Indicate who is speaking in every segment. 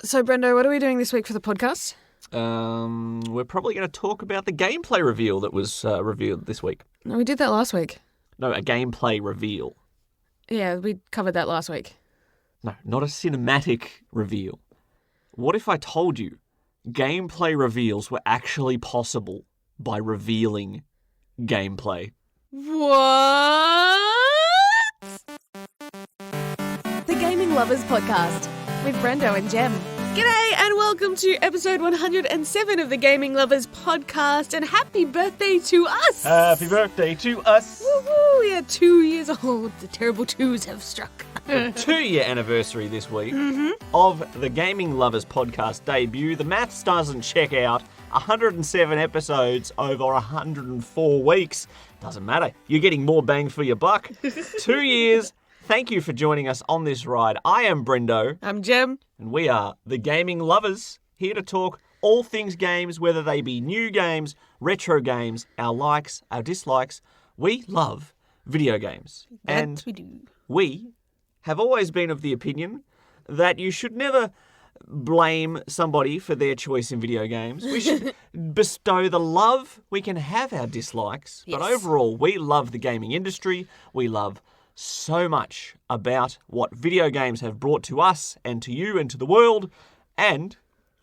Speaker 1: So, Brendo, what are we doing this week for the podcast?
Speaker 2: We're probably going to talk about the gameplay reveal that was revealed this week.
Speaker 1: No, we did that last week.
Speaker 2: No, a gameplay reveal.
Speaker 1: Yeah, we covered that last week.
Speaker 2: No, not a cinematic reveal. What if I told you gameplay reveals were actually possible by revealing gameplay?
Speaker 1: What? The Gaming Lovers Podcast with Brendo and Jem. G'day and welcome to episode 107 of the Gaming Lovers Podcast, and happy birthday to us!
Speaker 2: Happy birthday to us!
Speaker 1: Woohoo! We are 2 years old. The terrible twos have struck.
Speaker 2: The 2-year anniversary this week of the Gaming Lovers Podcast debut. The maths doesn't check out. 107 episodes over 104 weeks. Doesn't matter. You're getting more bang for your buck. 2 years. Thank you for joining us on this ride. I am Brendo.
Speaker 1: I'm Jem.
Speaker 2: And we are the Gaming Lovers, here to talk all things games, whether they be new games, retro games, our likes, our dislikes. We love video games.
Speaker 1: That we do.
Speaker 2: We have always been of the opinion that you should never blame somebody for their choice in video games. We should bestow the love. We can have our dislikes, but overall, we love the gaming industry. We love so much about what video games have brought to us and to you and to the world. And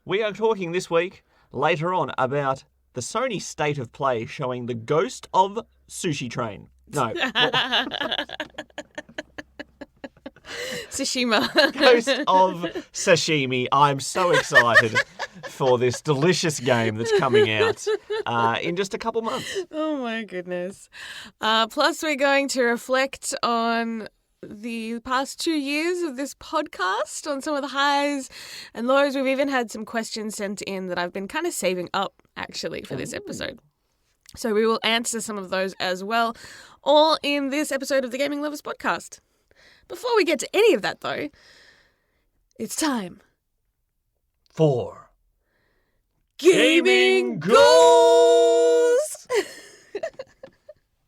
Speaker 2: we are talking this week, later on, about the Sony State of Play showing the Ghost of Sushi Train. No.
Speaker 1: Tsushima.
Speaker 2: Ghost of Sashimi. I'm so excited for this delicious game that's coming out in just a couple months.
Speaker 1: Oh my goodness. Plus, we're going to reflect on the past 2 years of this podcast, on some of the highs and lows. We've even had some questions sent in that I've been kind of saving up, actually, for this episode. So we will answer some of those as well, all in this episode of the Gaming Lovers Podcast. Before we get to any of that, though, it's time
Speaker 2: for
Speaker 1: Gaming Goals!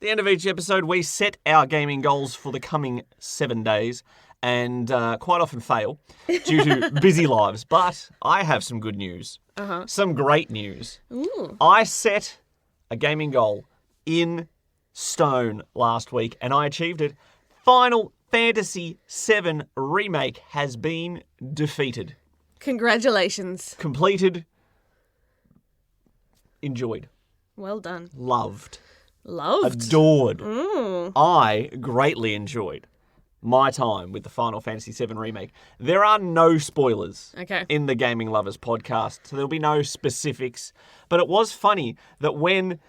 Speaker 2: The end of each episode, we set our gaming goals for the coming 7 days and quite often fail due to busy lives. But I have some good news, some great news.
Speaker 1: Ooh.
Speaker 2: I set a gaming goal in stone last week and I achieved it. Final Fantasy VII Remake has been defeated.
Speaker 1: Congratulations.
Speaker 2: Completed. Enjoyed.
Speaker 1: Well done.
Speaker 2: Loved.
Speaker 1: Loved.
Speaker 2: Adored. I greatly enjoyed my time with the Final Fantasy VII Remake. There are no spoilers in the Gaming Lovers Podcast, so there'll be no specifics. But it was funny that when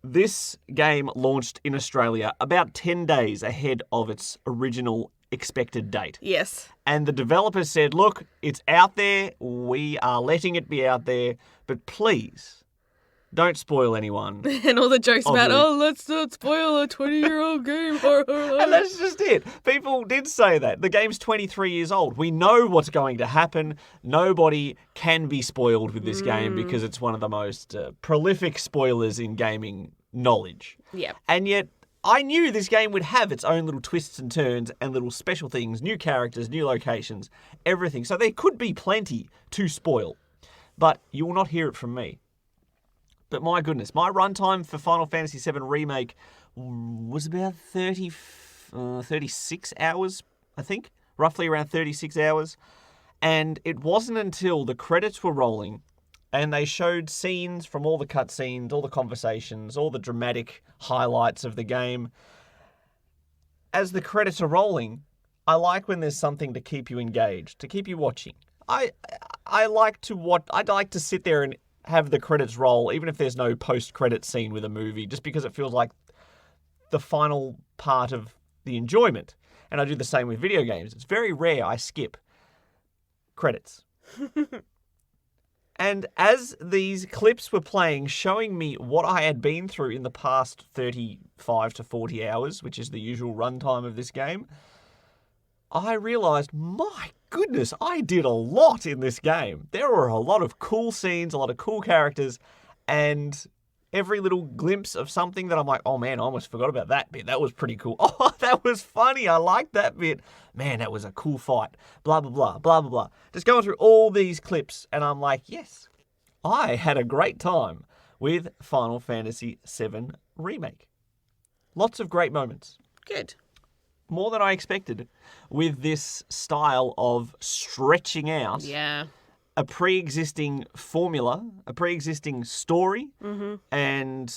Speaker 2: this game launched in Australia about 10 days ahead of its original expected date.
Speaker 1: Yes.
Speaker 2: And the developers said, look, it's out there. We are letting it be out there. But please, don't spoil anyone.
Speaker 1: And all the jokes about, let's not spoil a 20-year-old game.
Speaker 2: And that's just it. People did say that. The game's 23 years old. We know what's going to happen. Nobody can be spoiled with this game because it's one of the most prolific spoilers in gaming knowledge.
Speaker 1: Yeah.
Speaker 2: And yet, I knew this game would have its own little twists and turns and little special things, new characters, new locations, everything. So there could be plenty to spoil. But you will not hear it from me. But my goodness, my runtime for Final Fantasy VII Remake was about 36 hours, I think. Roughly around 36 hours. And it wasn't until the credits were rolling and they showed scenes from all the cutscenes, all the conversations, all the dramatic highlights of the game. As the credits are rolling, I like when there's something to keep you engaged, to keep you watching. I like to I'd like to sit there and have the credits roll, even if there's no post-credit scene with a movie, just because it feels like the final part of the enjoyment. And I do the same with video games. It's very rare I skip credits. And as these clips were playing, showing me what I had been through in the past 35 to 40 hours, which is the usual runtime of this game, I realised, my goodness, I did a lot in this game. There were a lot of cool scenes, a lot of cool characters, and every little glimpse of something that I'm like, oh man, I almost forgot about that bit. That was pretty cool. Oh, that was funny. I liked that bit. Man, that was a cool fight. Blah, blah, blah, blah, blah, blah. Just going through all these clips, and I'm like, yes, I had a great time with Final Fantasy VII Remake. Lots of great moments.
Speaker 1: Good.
Speaker 2: More than I expected with this style of stretching out a pre-existing formula, a pre-existing story, and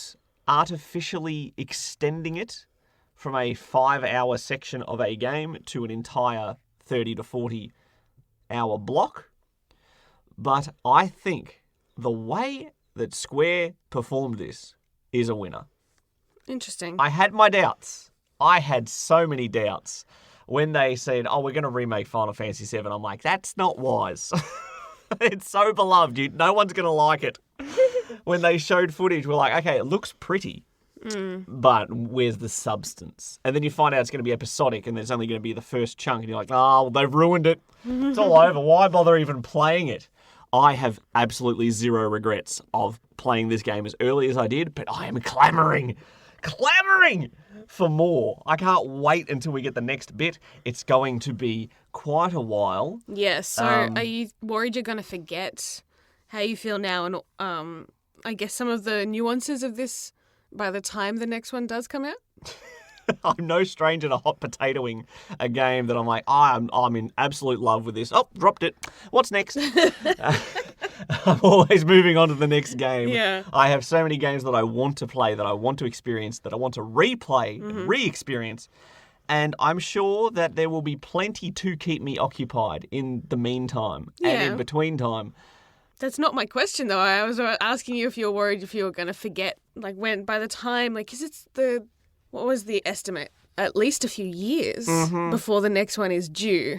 Speaker 2: artificially extending it from a 5-hour section of a game to an entire 30 to 40 hour block. But I think the way that Square performed this is a winner.
Speaker 1: Interesting.
Speaker 2: I had my doubts. I had so many doubts when they said, oh, we're going to remake Final Fantasy VII. I'm like, that's not wise. It's so beloved. No one's going to like it. When they showed footage, we're like, okay, it looks pretty, but where's the substance? And then you find out it's going to be episodic and there's only going to be the first chunk. And you're like, oh, well, they've ruined it. It's all over. Why bother even playing it? I have absolutely zero regrets of playing this game as early as I did, but I am clamoring for more. I can't wait until we get the next bit. It's going to be quite a while.
Speaker 1: Yeah, so are you worried you're going to forget how you feel now and I guess some of the nuances of this by the time the next one does come out?
Speaker 2: I'm no stranger to hot potatoing a game that I'm like, I'm in absolute love with this. Oh, dropped it. What's next? I'm always moving on to the next game.
Speaker 1: Yeah.
Speaker 2: I have so many games that I want to play, that I want to experience, that I want to replay and re-experience. And I'm sure that there will be plenty to keep me occupied in the meantime and in between time.
Speaker 1: That's not my question, though. I was asking you if you were worried if you were going to forget, like, when, by the time, like, because it's what was the estimate? At least a few years before the next one is due.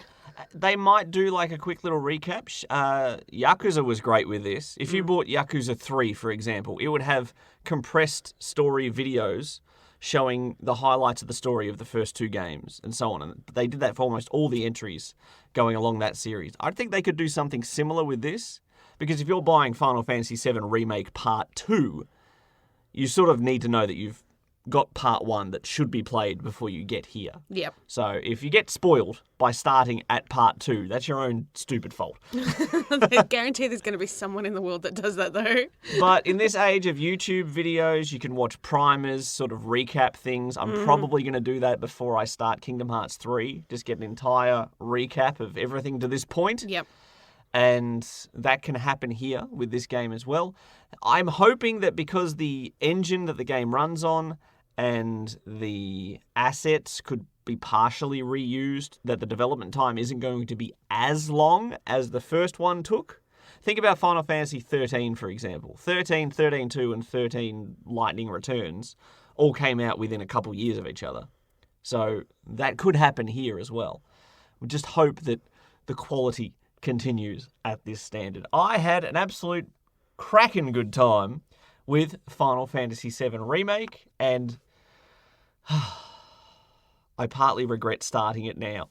Speaker 2: They might do like a quick little recap. Yakuza was great with this. If you bought Yakuza 3, for example, it would have compressed story videos showing the highlights of the story of the first 2 games and so on. And they did that for almost all the entries going along that series. I think they could do something similar with this, because if you're buying Final Fantasy VII Remake Part 2, you sort of need to know that you've got Part 1 that should be played before you get here.
Speaker 1: Yep.
Speaker 2: So if you get spoiled by starting at Part 2, that's your own stupid fault.
Speaker 1: I guarantee there's going to be someone in the world that does that, though.
Speaker 2: But in this age of YouTube videos, you can watch primers, sort of recap things. I'm probably going to do that before I start Kingdom Hearts 3. Just get an entire recap of everything to this point.
Speaker 1: Yep.
Speaker 2: And that can happen here with this game as well. I'm hoping that because the engine that the game runs on and the assets could be partially reused, that the development time isn't going to be as long as the first one took. Think about Final Fantasy 13, for example. 13, 13.2, and 13 Lightning Returns all came out within a couple years of each other. So that could happen here as well. We just hope that the quality continues at this standard. I had an absolute cracking good time with Final Fantasy VII Remake, and I partly regret starting it now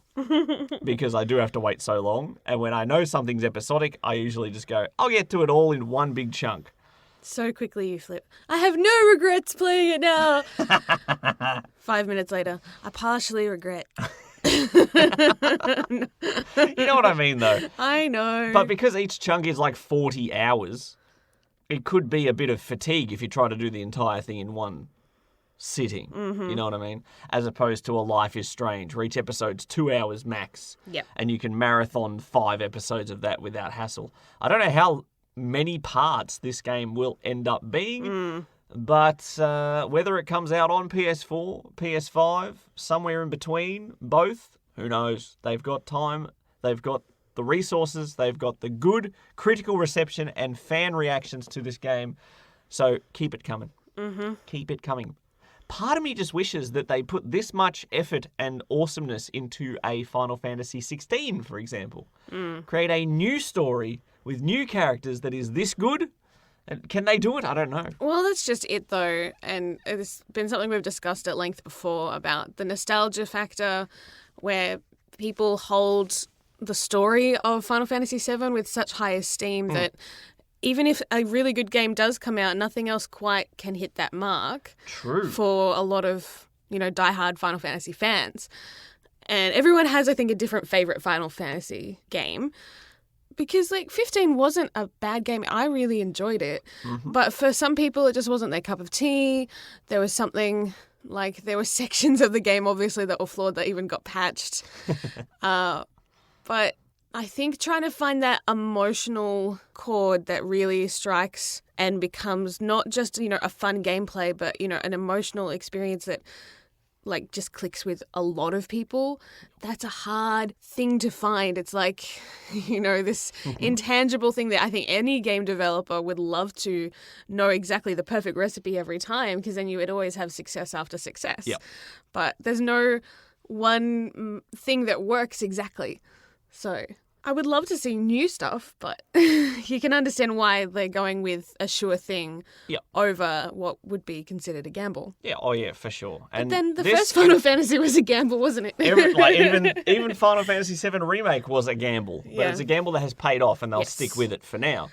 Speaker 2: because I do have to wait so long, and when I know something's episodic, I usually just go, I'll get to it all in one big chunk.
Speaker 1: So quickly you flip. I have no regrets playing it now. 5 minutes later, I partially regret.
Speaker 2: You know what I mean, though?
Speaker 1: I know.
Speaker 2: But because each chunk is like 40 hours, it could be a bit of fatigue if you try to do the entire thing in one sitting. You know what I mean? As opposed to a Life is Strange, where each episode's 2 hours max.
Speaker 1: Yep.
Speaker 2: And you can marathon 5 episodes of that without hassle. I don't know how many parts this game will end up being, but whether it comes out on PS4, PS5, somewhere in between, both, who knows? They've got time, they've got the resources, they've got the good critical reception and fan reactions to this game. So keep it coming. Keep it coming. Part of me just wishes that they put this much effort and awesomeness into a Final Fantasy 16, for example. Create a new story with new characters that is this good. And can they do it? I don't know.
Speaker 1: Well, that's just it, though. And it's been something we've discussed at length before about the nostalgia factor, where people hold the story of Final Fantasy VII with such high esteem that even if a really good game does come out, nothing else quite can hit that mark.
Speaker 2: True.
Speaker 1: For a lot of, diehard Final Fantasy fans. And everyone has, I think, a different favorite Final Fantasy game. Because, 15 wasn't a bad game. I really enjoyed it.
Speaker 2: Mm-hmm.
Speaker 1: But for some people, it just wasn't their cup of tea. There was something, there were sections of the game, obviously, that were flawed that even got patched. But I think trying to find that emotional chord that really strikes and becomes not just, a fun gameplay, but, an emotional experience that just clicks with a lot of people, that's a hard thing to find. It's this intangible thing that I think any game developer would love to know exactly the perfect recipe every time, because then you would always have success after success.
Speaker 2: Yep.
Speaker 1: But there's no one thing that works exactly. So I would love to see new stuff, but you can understand why they're going with a sure thing over what would be considered a gamble.
Speaker 2: Yeah, oh yeah, for sure.
Speaker 1: And but then the first Final Fantasy was a gamble, wasn't
Speaker 2: it? Even Final Fantasy VII Remake was a gamble, but it's a gamble that has paid off, and they'll stick with it for now.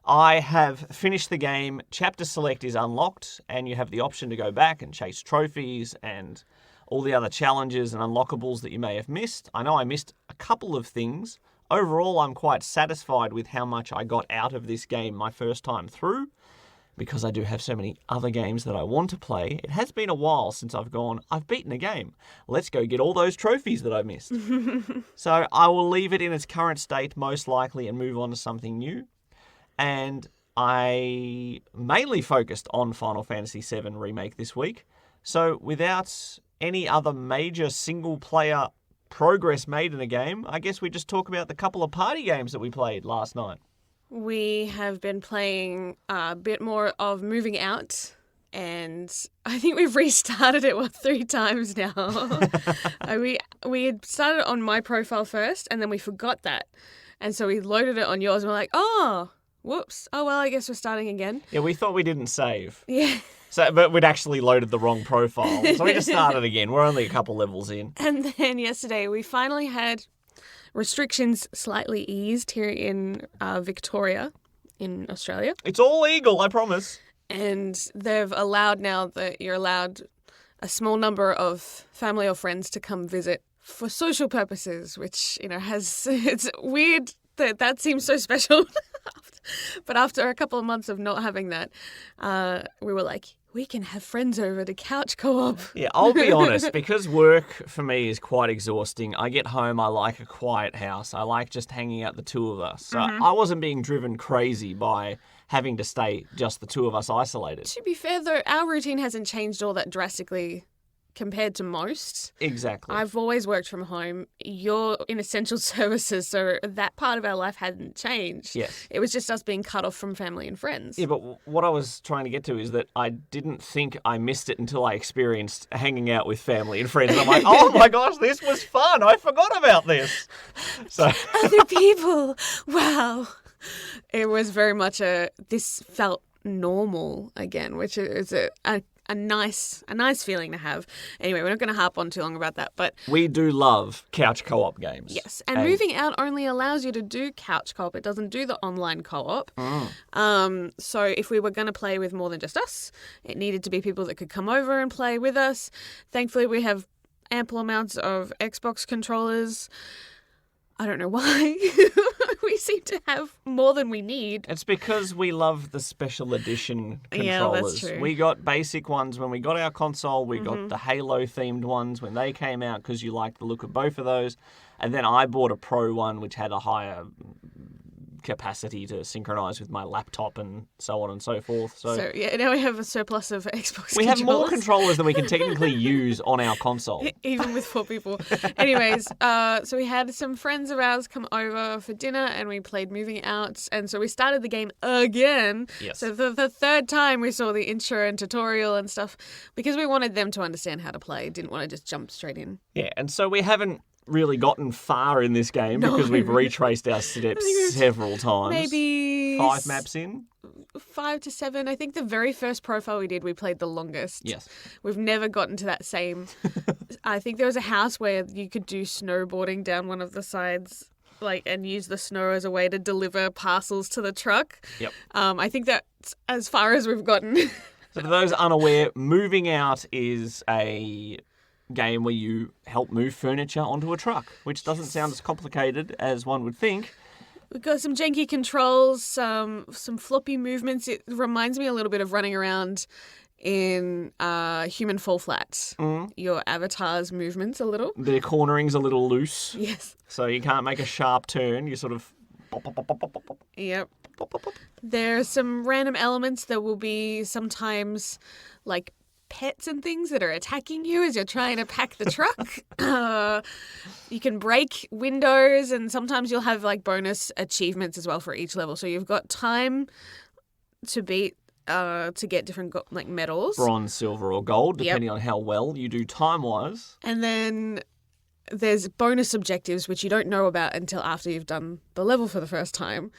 Speaker 2: I have finished the game. Chapter Select is unlocked, and you have the option to go back and chase trophies and all the other challenges and unlockables that you may have missed. I know I missed a couple of things. Overall, I'm quite satisfied with how much I got out of this game my first time through, because I do have so many other games that I want to play. It has been a while since I've beaten a game. Let's go get all those trophies that I missed. So I will leave it in its current state, most likely, and move on to something new. And I mainly focused on Final Fantasy VII Remake this week. So without any other major single-player progress made in a game, I guess we just talk about the couple of party games that we played last night.
Speaker 1: We have been playing a bit more of Moving Out, and I think we've restarted it 3 times now. we had started on my profile first, and then we forgot that, and so we loaded it on yours, and we're like, oh, whoops, oh well, I guess we're starting again.
Speaker 2: Yeah, we thought we didn't save.
Speaker 1: Yeah.
Speaker 2: But we'd actually loaded the wrong profile. So we just started again. We're only a couple levels in.
Speaker 1: And then yesterday we finally had restrictions slightly eased here in Victoria in Australia.
Speaker 2: It's all legal, I promise.
Speaker 1: And they've allowed now that you're allowed a small number of family or friends to come visit for social purposes, which, it's weird that seems so special. But after a couple of months of not having that, we were like, we can have friends over to couch co-op.
Speaker 2: Yeah, I'll be honest, because work for me is quite exhausting. I get home, I like a quiet house. I like just hanging out the two of us. So I wasn't being driven crazy by having to stay just the two of us isolated.
Speaker 1: To be fair, though, our routine hasn't changed all that drastically compared to most.
Speaker 2: Exactly.
Speaker 1: I've always worked from home. You're in essential services, so that part of our life hadn't changed.
Speaker 2: Yes.
Speaker 1: It was just us being cut off from family and friends.
Speaker 2: Yeah, but what I was trying to get to is that I didn't think I missed it until I experienced hanging out with family and friends. And I'm like, oh my gosh, this was fun. I forgot about this. So
Speaker 1: other people. Wow. It was very much this felt normal again, which is a nice feeling to have. Anyway, we're not going to harp on too long about that, but
Speaker 2: we do love couch co-op games.
Speaker 1: Yes, and Moving Out only allows you to do couch co-op. It doesn't do the online co-op. So if we were going to play with more than just us, it needed to be people that could come over and play with us. Thankfully, we have ample amounts of Xbox controllers. I don't know why. We seem to have more than we need.
Speaker 2: It's because we love the special edition controllers.
Speaker 1: Yeah, that's true.
Speaker 2: We got basic ones when we got our console. We got the Halo-themed ones when they came out because you liked the look of both of those. And then I bought a Pro one, which had a higher capacity to synchronize with my laptop and so on and so forth. So
Speaker 1: yeah, now we have a surplus of Xbox
Speaker 2: we
Speaker 1: controllers.
Speaker 2: have more controllers than we can technically use on our console.
Speaker 1: Even with 4 people. Anyways, so we had some friends of ours come over for dinner and we played Moving Out. And so we started the game again.
Speaker 2: Yes.
Speaker 1: So the third time we saw the intro and tutorial and stuff because we wanted them to understand how to play. Didn't want to just jump straight in.
Speaker 2: Yeah, and so we haven't really gotten far in this game because we've retraced our steps several times.
Speaker 1: Maybe
Speaker 2: 5 maps in?
Speaker 1: 5 to 7. I think the very first profile we did, we played the longest.
Speaker 2: Yes.
Speaker 1: We've never gotten to that same. I think there was a house where you could do snowboarding down one of the sides and use the snow as a way to deliver parcels to the truck.
Speaker 2: Yep.
Speaker 1: I think that's as far as we've gotten.
Speaker 2: So for those unaware, moving out is a game where you help move furniture onto a truck, which doesn't sound as complicated as one would think.
Speaker 1: We've got some janky controls, some floppy movements. It reminds me a little bit of running around in Human Fall Flat. Your avatar's movements a little.
Speaker 2: Their cornering's a little loose.
Speaker 1: Yes.
Speaker 2: So you can't make a sharp turn. You sort of... pop, pop, pop, pop, pop, pop,
Speaker 1: Yep.
Speaker 2: pop, pop, pop.
Speaker 1: There are some random elements that will be sometimes like pets and things that are attacking you as you're trying to pack the truck. You can break windows, and sometimes you'll have like bonus achievements as well for each level. So you've got time to beat to get different medals.
Speaker 2: Bronze, silver or gold, depending on how well you do time-wise.
Speaker 1: And then there's bonus objectives which you don't know about until after you've done the level for the first time.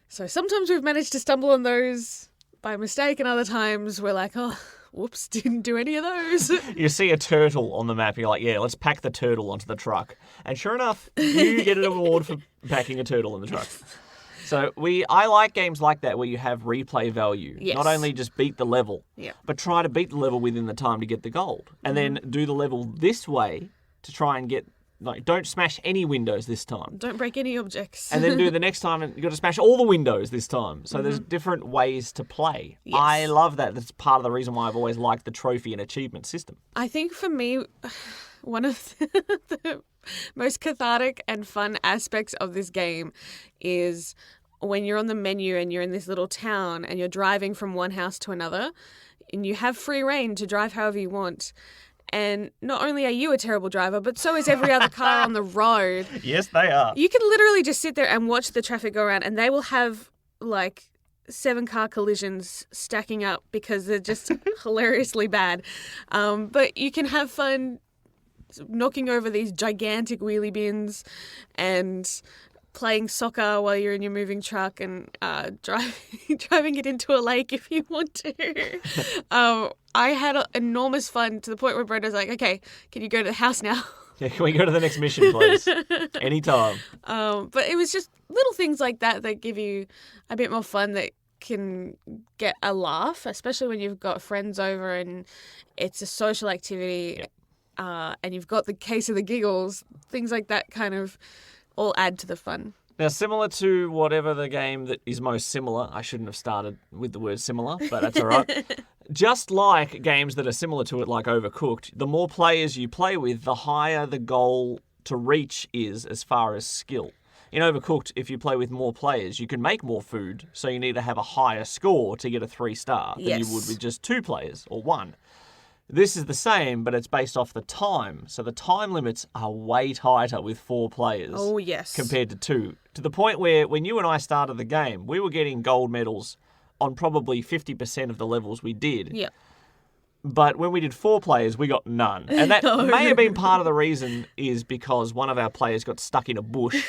Speaker 1: So sometimes we've managed to stumble on those by mistake, and other times we're like, oh, whoops, didn't do any of those.
Speaker 2: You see a turtle on the map, and you're like, yeah, let's pack the turtle onto the truck. And sure enough, you get an award for packing a turtle in the truck. So I like games like that where you have replay value.
Speaker 1: Yes.
Speaker 2: Not only just beat the level,
Speaker 1: Yeah.
Speaker 2: but try to beat the level within the time to get the gold. And then do the level this way to try and get... don't smash any windows this time.
Speaker 1: Don't break any objects.
Speaker 2: And then do the next time, and you've got to smash all the windows this time. So there's different ways to play.
Speaker 1: Yes.
Speaker 2: I love that. That's part of the reason why I've always liked the trophy and achievement system.
Speaker 1: I think for me, one of the most cathartic and fun aspects of this game is when you're on the menu and you're in this little town and you're driving from one house to another, and you have free reign to drive however you want. And not only are you a terrible driver, but so is every other car on the road.
Speaker 2: Yes, they are.
Speaker 1: You can literally just sit there and watch the traffic go around, and they will have like 7 car collisions stacking up because they're just hilariously bad. But you can have fun knocking over these gigantic wheelie bins and playing soccer while you're in your moving truck and driving it into a lake if you want to. I had enormous fun to the point where Brenda's like, okay, can you go to the house now?
Speaker 2: Yeah, can we go to the next mission, please? Anytime.
Speaker 1: But it was just little things like that that give you a bit more fun, that can get a laugh, especially when you've got friends over and it's a social activity.
Speaker 2: Yep.
Speaker 1: And you've got the case of the giggles. Things like that kind of all add to the fun.
Speaker 2: Now, similar to whatever the game that is most similar, I shouldn't have started with the word similar, but that's all right. Just like games that are similar to it, like Overcooked, the more players you play with, the higher the goal to reach is as far as skill. In Overcooked, if you play with more players, you can make more food, so you need to have a higher score to get a 3-star than you would with just 2 players or 1. This is the same, but it's based off the time. So the time limits are way tighter with 4 players.
Speaker 1: Oh, yes.
Speaker 2: Compared to 2. To the point where when you and I started the game, we were getting gold medals on probably 50% of the levels we did.
Speaker 1: Yeah.
Speaker 2: But when we did 4 players, we got none. And that may have been part of the reason, is because one of our players got stuck in a bush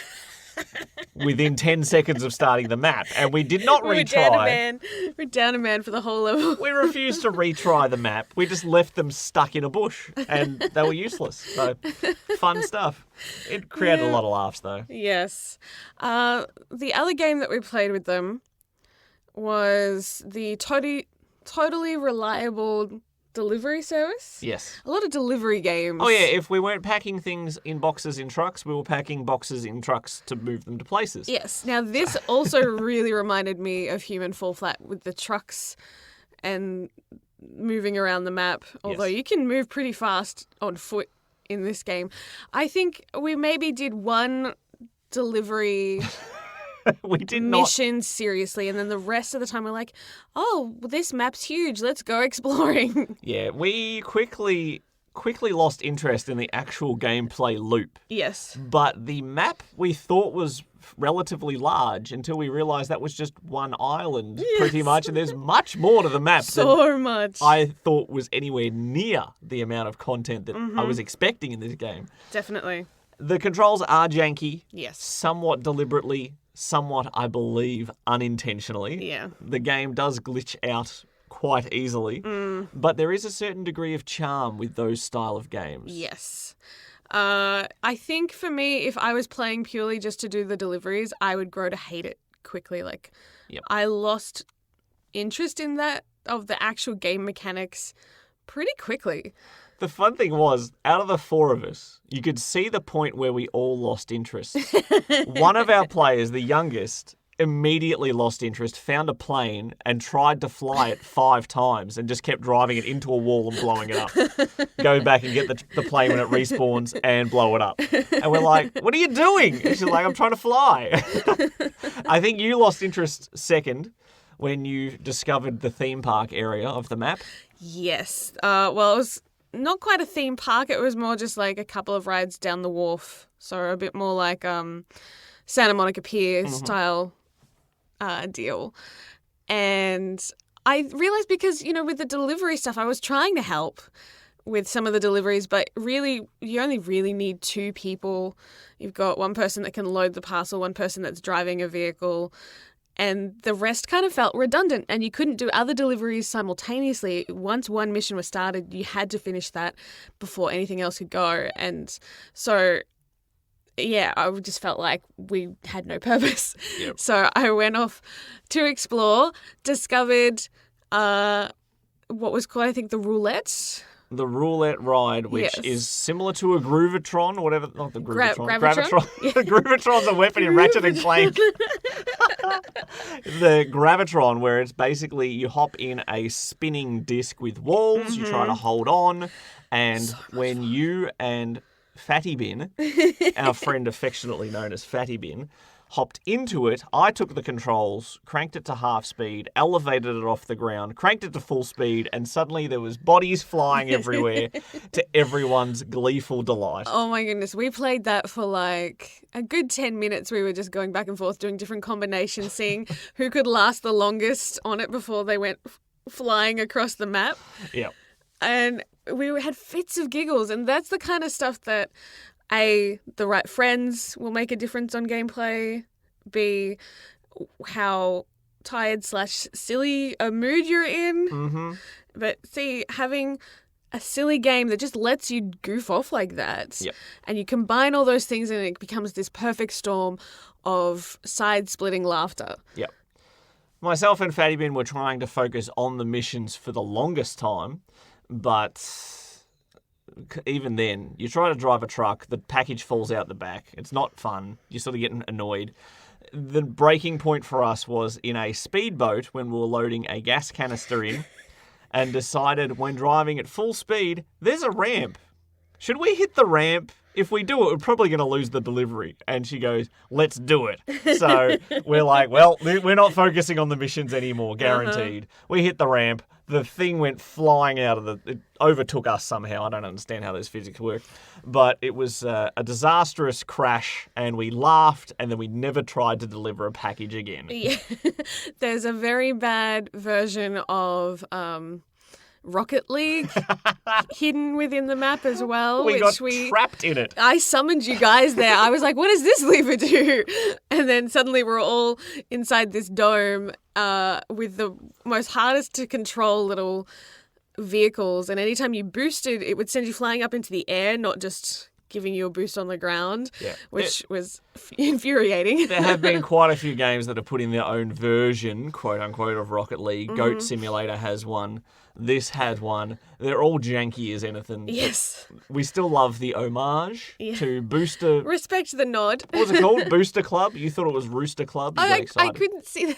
Speaker 2: within 10 seconds of starting the map, and we did not retry.
Speaker 1: We're down a man for the whole level.
Speaker 2: We refused to retry the map. We just left them stuck in a bush, and they were useless. So, fun stuff. It created a lot of laughs, though.
Speaker 1: Yes. The other game that we played with them was the totally reliable delivery service.
Speaker 2: Yes.
Speaker 1: A lot of delivery games.
Speaker 2: Oh, yeah. If we weren't packing things in boxes in trucks, we were packing boxes in trucks to move them to places.
Speaker 1: Yes. Now, this also really reminded me of Human Fall Flat with the trucks and moving around the map, although you can move pretty fast on foot in this game. I think we maybe did one delivery
Speaker 2: We did not.
Speaker 1: mission seriously, and then the rest of the time we're like, oh, well, this map's huge, let's go exploring.
Speaker 2: Yeah, we quickly lost interest in the actual gameplay loop.
Speaker 1: Yes.
Speaker 2: But the map we thought was relatively large until we realised that was just one island, pretty much, and there's much more to the map
Speaker 1: So much.
Speaker 2: I thought was anywhere near the amount of content that I was expecting in this game.
Speaker 1: Definitely.
Speaker 2: The controls are janky.
Speaker 1: Yes.
Speaker 2: Somewhat deliberately, somewhat, I believe, unintentionally.
Speaker 1: Yeah.
Speaker 2: The game does glitch out quite easily, but there is a certain degree of charm with those style of games.
Speaker 1: Yes. I think for me, if I was playing purely just to do the deliveries, I would grow to hate it quickly. Like,
Speaker 2: Yep.
Speaker 1: I lost interest in that of the actual game mechanics pretty quickly.
Speaker 2: The fun thing was, out of the four of us, you could see the point where we all lost interest. One of our players, the youngest, immediately lost interest, found a plane and tried to fly it 5 times and just kept driving it into a wall and blowing it up. Go back and get the plane when it respawns and blow it up. And we're like, what are you doing? And she's like, I'm trying to fly. I think you lost interest second when you discovered the theme park area of the map.
Speaker 1: Yes. Well, it was not quite a theme park. It was more just like a couple of rides down the wharf. So a bit more like Santa Monica Pier style deal. And I realized because, with the delivery stuff, I was trying to help with some of the deliveries, but really, you only really need 2 people. You've got one person that can load the parcel, one person that's driving a vehicle, and the rest kind of felt redundant, and you couldn't do other deliveries simultaneously. Once one mission was started, you had to finish that before anything else could go. And so, yeah, I just felt like we had no purpose.
Speaker 2: Yep.
Speaker 1: So I went off to explore, discovered what was called, I think, the roulette.
Speaker 2: The roulette ride, which
Speaker 1: Yes.
Speaker 2: is similar to a Groovatron, whatever, not the Groovatron.
Speaker 1: Gravitron?
Speaker 2: Gravitron's a weapon in Ratchet and Clank. The Gravitron, where it's basically you hop in a spinning disc with walls, you try to hold on, and when you and Fatty Bin, our friend affectionately known as Fatty Bin, hopped into it, I took the controls, cranked it to half speed, elevated it off the ground, cranked it to full speed, and suddenly there was bodies flying everywhere to everyone's gleeful delight.
Speaker 1: Oh my goodness, we played that for like a good 10 minutes. We were just going back and forth doing different combinations, seeing who could last the longest on it before they went flying across the map.
Speaker 2: Yeah.
Speaker 1: And we had fits of giggles, and that's the kind of stuff that A, the right friends will make a difference on gameplay, B, how tired/silly a mood you're in.
Speaker 2: Mm-hmm.
Speaker 1: But C, having a silly game that just lets you goof off like that.
Speaker 2: Yep.
Speaker 1: And you combine all those things and it becomes this perfect storm of side-splitting laughter.
Speaker 2: Yep. Myself and Fatty Bin were trying to focus on the missions for the longest time, but even then, you try to drive a truck, the package falls out the back. It's not fun. You're sort of getting annoyed. The breaking point for us was in a speedboat when we were loading a gas canister in and decided when driving at full speed, there's a ramp. Should we hit the ramp? If we do it, we're probably going to lose the delivery. And she goes, let's do it. So we're like, well, we're not focusing on the missions anymore, guaranteed. We hit the ramp. The thing went flying out of it overtook us somehow. I don't understand how those physics work. But it was a disastrous crash, and we laughed, and then we never tried to deliver a package again.
Speaker 1: Yeah. There's a very bad version of Rocket League hidden within the map as well.
Speaker 2: We got trapped in it.
Speaker 1: I summoned you guys there. I was like, what does this lever do? And then suddenly we're all inside this dome with the most hardest to control little vehicles. And anytime you boosted, it would send you flying up into the air, not just giving you a boost on the ground, which was infuriating.
Speaker 2: There have been quite a few games that have put in their own version, quote unquote, of Rocket League. Goat Simulator has one. This had one. They're all janky as anything.
Speaker 1: Yes.
Speaker 2: We still love the homage to Booster.
Speaker 1: Respect the nod.
Speaker 2: What was it called? Booster Club? You thought it was Rooster Club? You got
Speaker 1: I
Speaker 2: excited.
Speaker 1: couldn't see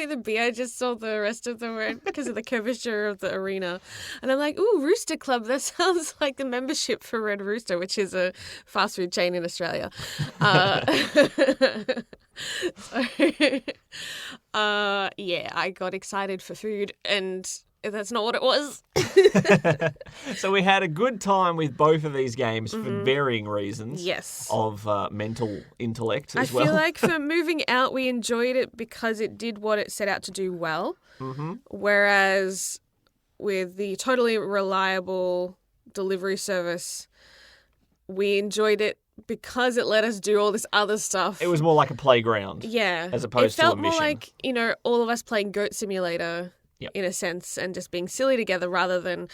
Speaker 1: the B. I just saw the rest of the word because of the curvature of the arena. And I'm like, ooh, Rooster Club. That sounds like the membership for Red Rooster, which is a fast food chain in Australia. Yeah, I got excited for food, and that's not what it was.
Speaker 2: So we had a good time with both of these games for varying reasons.
Speaker 1: Yes.
Speaker 2: Of mental intellect as well.
Speaker 1: I feel like for moving out, we enjoyed it because it did what it set out to do well.
Speaker 2: Mm-hmm.
Speaker 1: Whereas with the totally reliable delivery service, we enjoyed it because it let us do all this other stuff.
Speaker 2: It was more like a playground.
Speaker 1: Yeah.
Speaker 2: As opposed to a mission.
Speaker 1: It felt more like, all of us playing Goat Simulator
Speaker 2: Yep.
Speaker 1: in a sense, and just being silly together rather than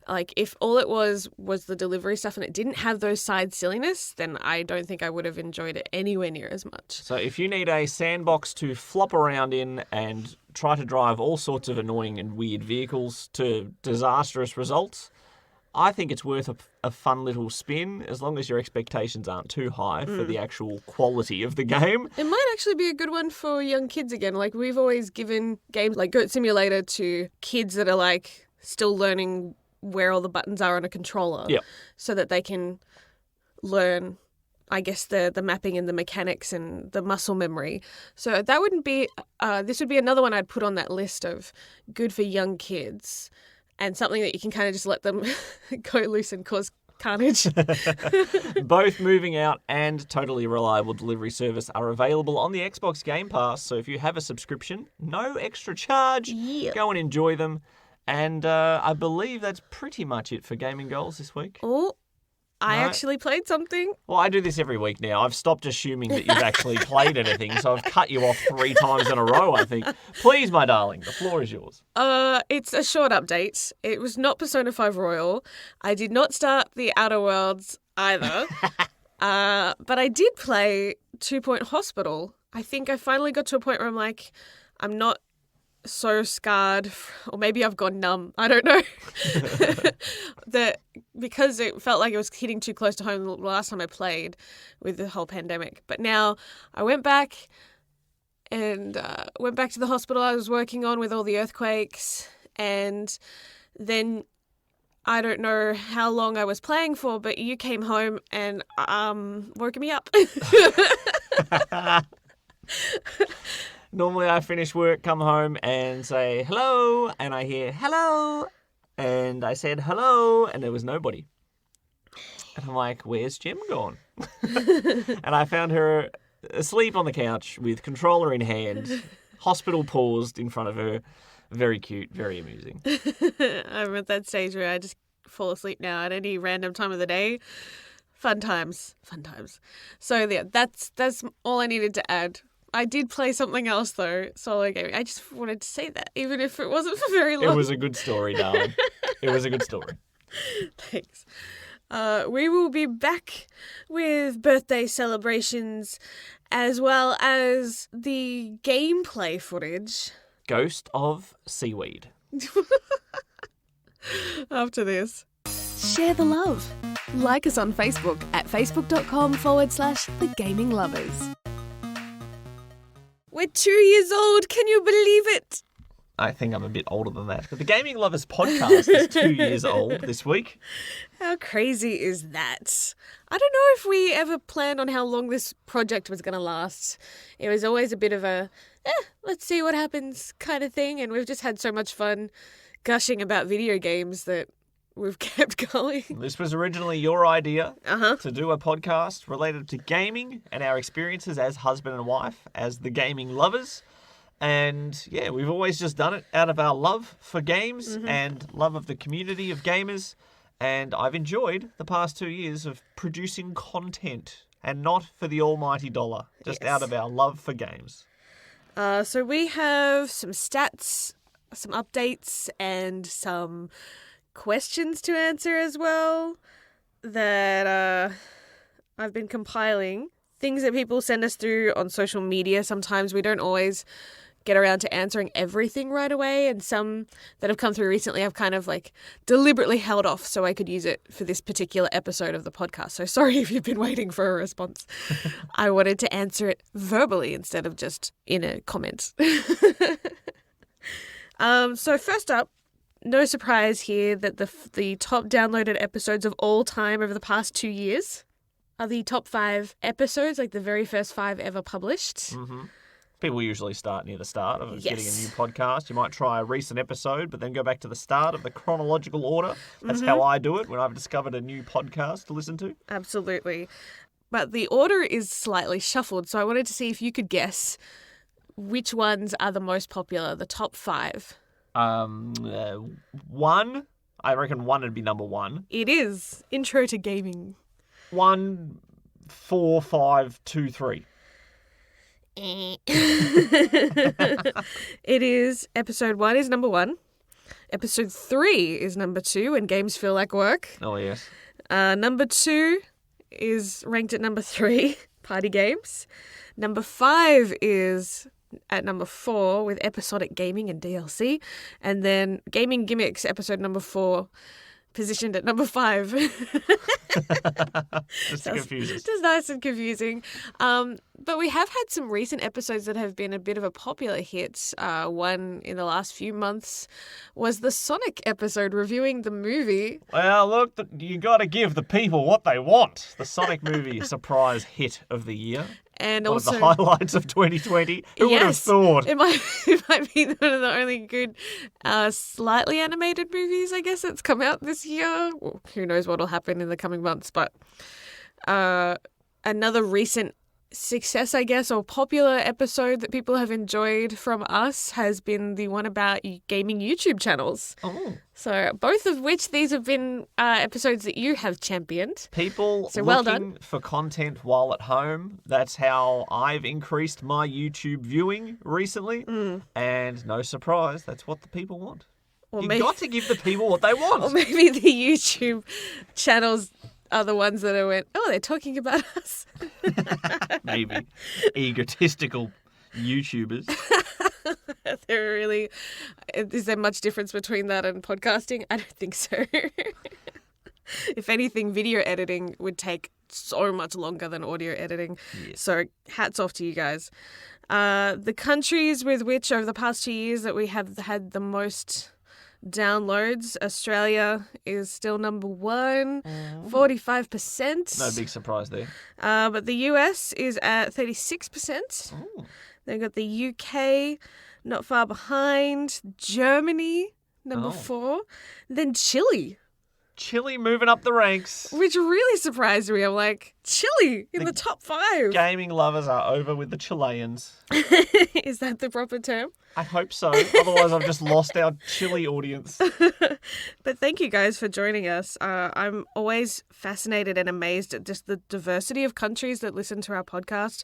Speaker 1: like if all it was the delivery stuff and it didn't have those side silliness, then I don't think I would have enjoyed it anywhere near as much.
Speaker 2: So if you need a sandbox to flop around in and try to drive all sorts of annoying and weird vehicles to disastrous results, I think it's worth a fun little spin, as long as your expectations aren't too high for the actual quality of the game.
Speaker 1: It might actually be a good one for young kids again. Like, we've always given games like Goat Simulator to kids that are, like, still learning where all the buttons are on a controller.
Speaker 2: Yep.
Speaker 1: So that they can learn, I guess, the mapping and the mechanics and the muscle memory. So that wouldn't be... this would be another one I'd put on that list of good for young kids and something that you can kind of just let them go loose and cause carnage.
Speaker 2: Both Moving Out and Totally Reliable Delivery Service are available on the Xbox Game Pass, so if you have a subscription, no extra charge, go and enjoy them. And I believe that's pretty much it for Gaming Goals this week.
Speaker 1: Oh, I
Speaker 2: No.
Speaker 1: actually played something.
Speaker 2: Well, I do this every week now. I've stopped assuming that you've actually played anything, so I've cut you off 3 times in a row, I think. Please, my darling, the floor is yours.
Speaker 1: It's a short update. It was not Persona 5 Royal. I did not start the Outer Worlds either. But I did play 2 Point Hospital. I think I finally got to a point where I'm like, I'm not so scarred, or maybe I've gone numb. I don't know. Because it felt like it was hitting too close to home the last time I played with the whole pandemic. But now I went back and went back to the hospital I was working on with all the earthquakes, and then I don't know how long I was playing for, but you came home and woke me up.
Speaker 2: Normally I finish work, come home and say hello, and I hear hello, and I said hello, and there was nobody. And I'm like, where's Jem gone? And I found her asleep on the couch with controller in hand, hospital paused in front of her. Very cute, very amusing.
Speaker 1: I'm at that stage where I just fall asleep now at any random time of the day. Fun times. So yeah, that's all I needed to add. I did play something else though, solo gaming. I just wanted to say that, even if it wasn't for very long.
Speaker 2: It was a good story, darling. It was a good story.
Speaker 1: Thanks. We will be back with birthday celebrations as well as the gameplay footage.
Speaker 2: Ghost of Seaweed.
Speaker 1: After this.
Speaker 3: Share the love. Like us on Facebook at facebook.com/The Gaming Lovers.
Speaker 1: We're 2 years old. Can you believe it?
Speaker 2: I think I'm a bit older than that. But the Gaming Lovers podcast is 2 years old this week.
Speaker 1: How crazy is that? I don't know if we ever planned on how long this project was going to last. It was always a bit of a, let's see what happens kind of thing. And we've just had so much fun gushing about video games that we've kept going.
Speaker 2: This was originally your idea to do a podcast related to gaming and our experiences as husband and wife, as the Gaming Lovers. And yeah, we've always just done it out of our love for games and love of the community of gamers. And I've enjoyed the past 2 years of producing content, and not for the almighty dollar, just out of our love for games.
Speaker 1: So we have some stats, some updates, and some questions to answer as well that I've been compiling. Things that people send us through on social media. Sometimes we don't always get around to answering everything right away, and some that have come through recently I've kind of like deliberately held off so I could use it for this particular episode of the podcast. So sorry if you've been waiting for a response. I wanted to answer it verbally instead of just in a comment. So first up, no surprise here that the top downloaded episodes of all time over the past 2 years are the top 5 episodes, like the very first 5 ever published.
Speaker 2: Mm-hmm. People usually start near the start of getting a
Speaker 1: Yes.
Speaker 2: new podcast. You might try a recent episode, but then go back to the start of the chronological order. That's how I do it when I've discovered a new podcast to listen to.
Speaker 1: Absolutely. But the order is slightly shuffled, so I wanted to see if you could guess which ones are the most popular, the top 5.
Speaker 2: One, I reckon one would be number 1.
Speaker 1: It is Intro to Gaming.
Speaker 2: 1, 4, 5, 2, 3.
Speaker 1: It is episode 1 is number 1. Episode 3 is number 2, when games feel like work.
Speaker 2: Oh, yes.
Speaker 1: Number 2 is ranked at number 3, party games. Number 5 is at number 4 with episodic gaming and DLC. And then gaming gimmicks, episode number 4, positioned at number 5.
Speaker 2: Just to confuse us.
Speaker 1: Just nice and confusing. But we have had some recent episodes that have been a bit of a popular hit. One in the last few months was the Sonic episode reviewing the movie.
Speaker 2: Well, look, you got to give the people what they want. The Sonic movie surprise hit of the year.
Speaker 1: And
Speaker 2: One
Speaker 1: also
Speaker 2: of the highlights of 2020. Who would have
Speaker 1: Yes.
Speaker 2: thought?
Speaker 1: It might be one of the only good slightly animated movies, I guess, that's come out this year. Well, who knows what will happen in the coming months. But another recent success, I guess, or popular episode that people have enjoyed from us has been the one about gaming YouTube channels.
Speaker 2: Oh.
Speaker 1: So both of which these have been episodes that you have championed.
Speaker 2: People
Speaker 1: So well
Speaker 2: looking for content while at home. That's how I've increased my YouTube viewing recently. And no surprise, that's what the people want.
Speaker 1: Or
Speaker 2: You've got to give the people what they want.
Speaker 1: Or maybe the YouTube channels are the ones that went, oh, they're talking about us.
Speaker 2: Maybe. Egotistical YouTubers.
Speaker 1: They're really... Is there much difference between that and podcasting? I don't think so. If anything, video editing would take so much longer than audio editing.
Speaker 2: Yes.
Speaker 1: So hats off to you guys. The countries with which over the past 2 years that we have had the most downloads, Australia is still number 1, 45%.
Speaker 2: No big surprise there.
Speaker 1: But the US is at 36%.
Speaker 2: Oh.
Speaker 1: Then got the UK, not far behind. Germany, number
Speaker 2: Oh.
Speaker 1: 4. Then Chile,
Speaker 2: Chile moving up the ranks.
Speaker 1: which really surprised me. I'm like, Chile in the top 5.
Speaker 2: Gaming lovers are over with the Chileans.
Speaker 1: Is that the proper term?
Speaker 2: I hope so. Otherwise, I've just lost our Chile audience.
Speaker 1: But thank you guys for joining us. I'm always fascinated and amazed at just the diversity of countries that listen to our podcast.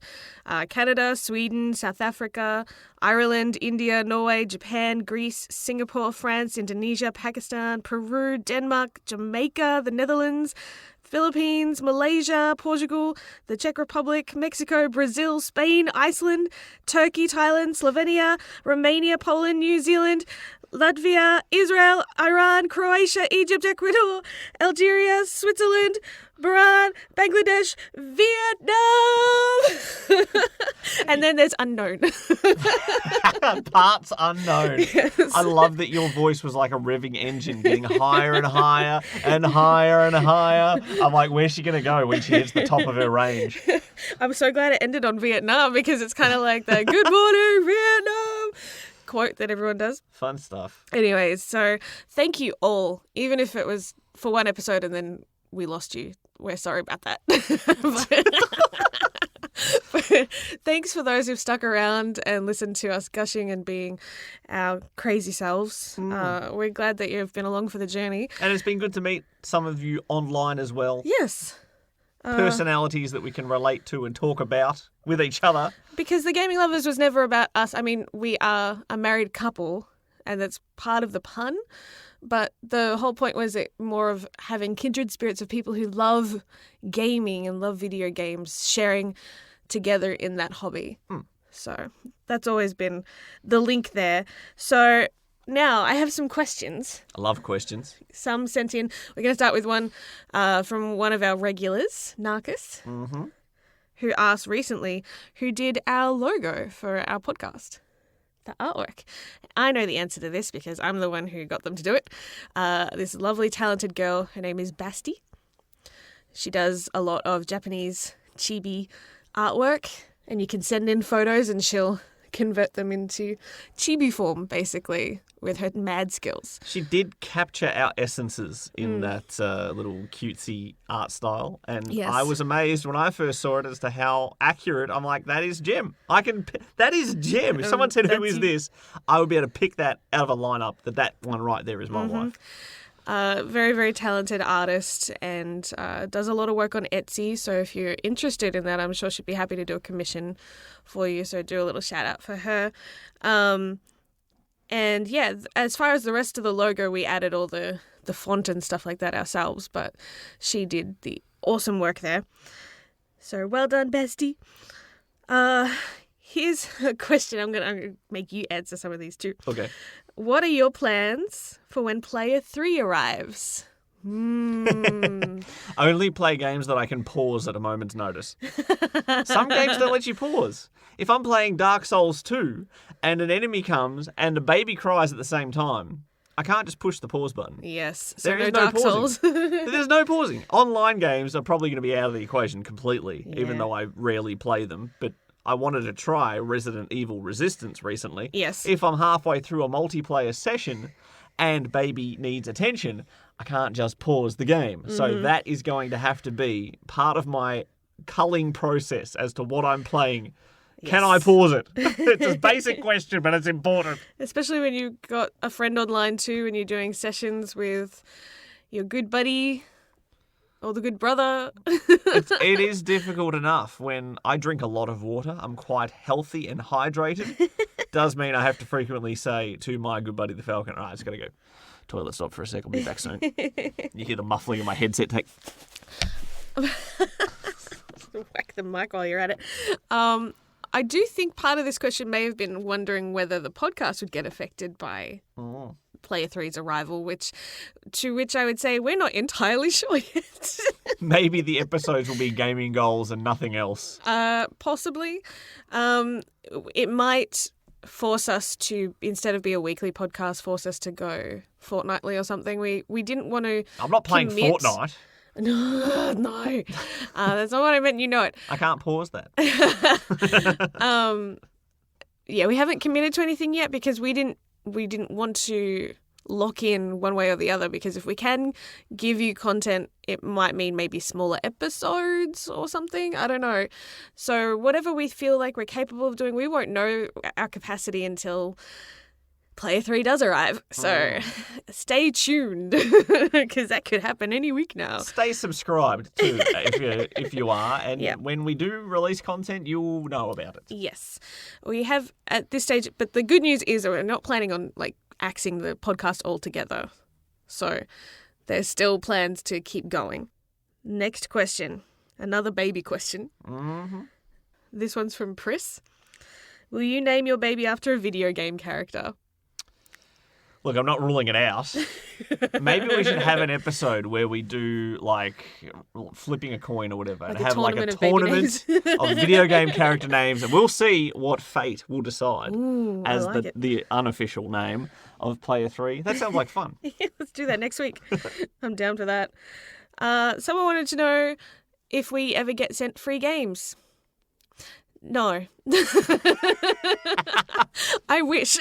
Speaker 1: Canada, Sweden, South Africa, Ireland, India, Norway, Japan, Greece, Singapore, France, Indonesia, Pakistan, Peru, Denmark, Jamaica, the Netherlands, Philippines, Malaysia, Portugal, the Czech Republic, Mexico, Brazil, Spain, Iceland, Turkey, Thailand, Slovenia, Romania, Poland, New Zealand, Latvia, Israel, Iran, Croatia, Egypt, Ecuador, Algeria, Switzerland, Bahrain, Bangladesh, Vietnam. And then there's unknown.
Speaker 2: Parts unknown.
Speaker 1: Yes.
Speaker 2: I love that your voice was like a revving engine, getting higher and higher and higher and higher. I'm like, where's she going to go when she hits the top of her range?
Speaker 1: I'm so glad it ended on Vietnam because it's kind of like the good morning, Vietnam quote that everyone does.
Speaker 2: Fun stuff.
Speaker 1: Anyways, so thank you all, even if it was for one episode and then we lost you. We're sorry about that. But thanks for those who've stuck around and listened to us gushing and being our crazy selves. We're glad that you've been along for the journey.
Speaker 2: And it's been good to meet some of you online as well.
Speaker 1: Yes.
Speaker 2: Personalities that we can relate to and talk about with each other.
Speaker 1: Because the Gaming Lovers was never about us. I mean, we are a married couple, and that's part of the pun. But the whole point was it more of having kindred spirits of people who love gaming and love video games, sharing together in that hobby. So that's always been the link there. So now I have some questions.
Speaker 2: I love questions.
Speaker 1: Some sent in. We're going to start with one from one of our regulars, Narcus, who asked recently who did our logo for our podcast, the artwork. I know the answer to this because I'm the one who got them to do it. This lovely, talented girl, her name is Basti. She does a lot of Japanese chibi artwork, and you can send in photos and she'll convert them into chibi form, basically, with her mad skills.
Speaker 2: She did capture our essences in that little cutesy art style. And
Speaker 1: Yes.
Speaker 2: I was amazed when I first saw it as to how accurate. I'm like, that is Jem. That is Jem. If someone said, who
Speaker 1: that's
Speaker 2: is
Speaker 1: you.
Speaker 2: this? I would be able to pick that out of a lineup that one right there is my wife.
Speaker 1: Very, very talented artist and does a lot of work on Etsy. So if you're interested in that, I'm sure she'd be happy to do a commission for you. So do a little shout out for her. And yeah, as far as the rest of the logo, we added all the font and stuff like that ourselves, but she did the awesome work there. So well done, bestie. Here's a question. I'm gonna make you answer some of these too.
Speaker 2: Okay.
Speaker 1: What are your plans for when Player 3 arrives?
Speaker 2: Only play games that I can pause at a moment's notice. Some games don't let you pause. If I'm playing Dark Souls 2 and an enemy comes and a baby cries at the same time, I can't just push the pause button.
Speaker 1: Yes, so
Speaker 2: There
Speaker 1: no
Speaker 2: is no
Speaker 1: Dark
Speaker 2: pausing.
Speaker 1: Souls.
Speaker 2: There's no pausing. Online games are probably going to be out of the equation completely,
Speaker 1: Yeah.
Speaker 2: even though I rarely play them. But I wanted to try Resident Evil Resistance recently.
Speaker 1: Yes.
Speaker 2: If I'm halfway through a multiplayer session and baby needs attention, I can't just pause the game. So that is going to have to be part of my culling process as to what I'm playing. Can I
Speaker 1: Yes.
Speaker 2: pause it? It's a basic question, but it's important.
Speaker 1: Especially when you've got a friend online too and you're doing sessions with your good buddy or the good brother.
Speaker 2: It is difficult enough when I drink a lot of water. I'm quite healthy and hydrated. Does mean I have to frequently say to my good buddy the Falcon, all right, I just got to go toilet stop for a sec. I'll be back soon. You hear the muffling in my headset. Take.
Speaker 1: Whack the mic while you're at it. I do think part of this question may have been wondering whether the podcast would get affected by Player 3's arrival, to which I would say we're not entirely sure yet.
Speaker 2: Maybe the episodes will be gaming goals and nothing else.
Speaker 1: Possibly. It might force us to, instead of be a weekly podcast, force us to go fortnightly or something. We didn't want to
Speaker 2: I'm not playing
Speaker 1: commit.
Speaker 2: Fortnite.
Speaker 1: No. That's not what I meant. You know it.
Speaker 2: I can't pause that.
Speaker 1: Yeah, we haven't committed to anything yet because we didn't want to lock in one way or the other, because if we can give you content, it might mean maybe smaller episodes or something. I don't know. So whatever we feel like we're capable of doing, we won't know our capacity until Player 3 does arrive. So stay tuned, because that could happen any week now.
Speaker 2: Stay subscribed too if you are, and
Speaker 1: Yeah.
Speaker 2: when we do release content, you'll know about it.
Speaker 1: Yes. We have at this stage, but the good news is that we're not planning on axing the podcast altogether. So there's still plans to keep going. Next question. Another baby question.
Speaker 2: Mm-hmm.
Speaker 1: This one's from Pris. Will you name your baby after a video game character?
Speaker 2: Look, I'm not ruling it out. Maybe we should have an episode where we do flipping a coin or whatever, and
Speaker 1: Like a
Speaker 2: have
Speaker 1: tournament
Speaker 2: a
Speaker 1: of baby
Speaker 2: tournament of video game character names, and we'll see what fate will decide
Speaker 1: Ooh, I
Speaker 2: as
Speaker 1: like it.
Speaker 2: the unofficial name of Player 3. That sounds like fun.
Speaker 1: Yeah, let's do that next week. I'm down for that. Someone wanted to know if we ever get sent free games. No. I wish.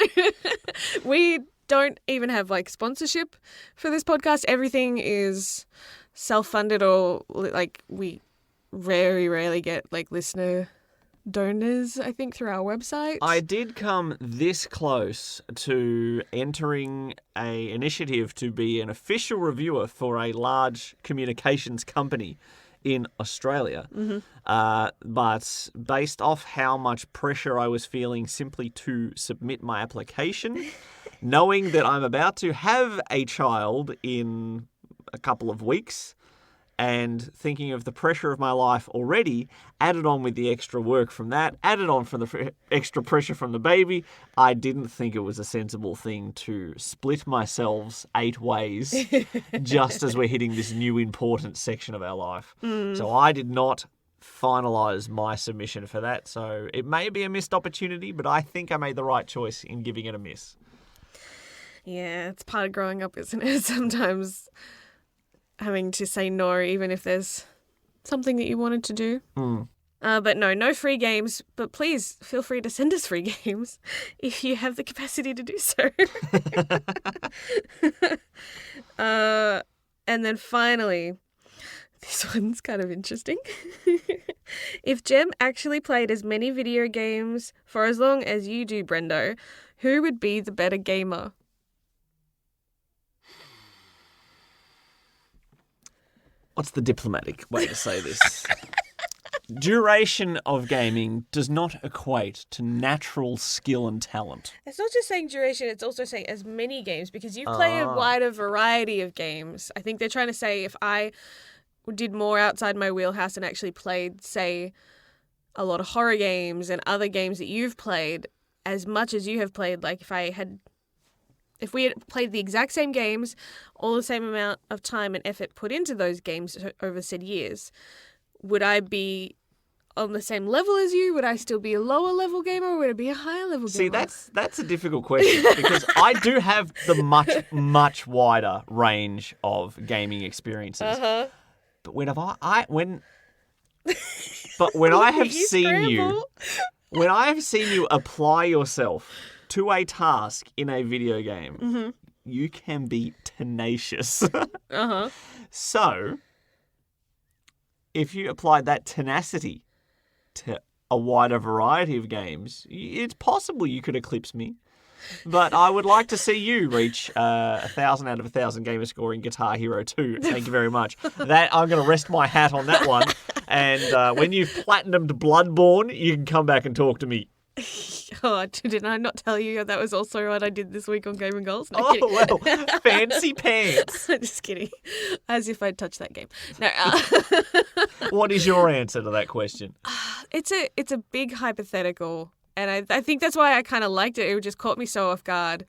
Speaker 1: We don't even have sponsorship for this podcast. Everything is self-funded, or we very rarely get listener donors, I think, through our website.
Speaker 2: I did come this close to entering a initiative to be an official reviewer for a large communications company in Australia.
Speaker 1: Mm-hmm.
Speaker 2: But based off how much pressure I was feeling simply to submit my application, knowing that I'm about to have a child in a couple of weeks, and thinking of the pressure of my life already, added on with the extra work from that, added on from the extra pressure from the baby, I didn't think it was a sensible thing to split myself 8 ways just as we're hitting this new important section of our life. So I did not finalise my submission for that. So it may be a missed opportunity, but I think I made the right choice in giving it a miss.
Speaker 1: Yeah, it's part of growing up, isn't it? Sometimes having to say no, even if there's something that you wanted to do. But no free games. But please feel free to send us free games if you have the capacity to do so. And then finally, this one's kind of interesting. If Jem actually played as many video games for as long as you do, Brendo, who would be the better gamer?
Speaker 2: What's the diplomatic way to say this? duration of gaming does not equate to natural skill and talent.
Speaker 1: It's not just saying duration, it's also saying as many games, because you play a wider variety of games. I think they're trying to say if I did more outside my wheelhouse and actually played, say, a lot of horror games and other games that you've played as much as you have played, like if we had played the exact same games, all the same amount of time and effort put into those games over said years, would I be on the same level as you? Would I still be a lower level gamer, or would I be a higher level gamer?
Speaker 2: See, that's a difficult question because I do have the much wider range of gaming experiences.
Speaker 1: Uh-huh.
Speaker 2: But when I have seen you apply yourself to a task in a video game, you can be tenacious.
Speaker 1: Uh-huh.
Speaker 2: So, if you applied that tenacity to a wider variety of games, it's possible you could eclipse me. But I would like to see you reach 1,000 out of 1,000 gamer score in Guitar Hero 2. Thank you very much. That I'm going to rest my hat on that one. And when you've platinumed Bloodborne, you can come back and talk to me.
Speaker 1: Oh, didn't I not tell you that was also what I did this week on Gaming Goals? No,
Speaker 2: well, fancy pants.
Speaker 1: Just kidding. As if I'd touched that game. No.
Speaker 2: What is your answer to that question?
Speaker 1: It's a big hypothetical, and I think that's why I kind of liked it. It just caught me so off guard.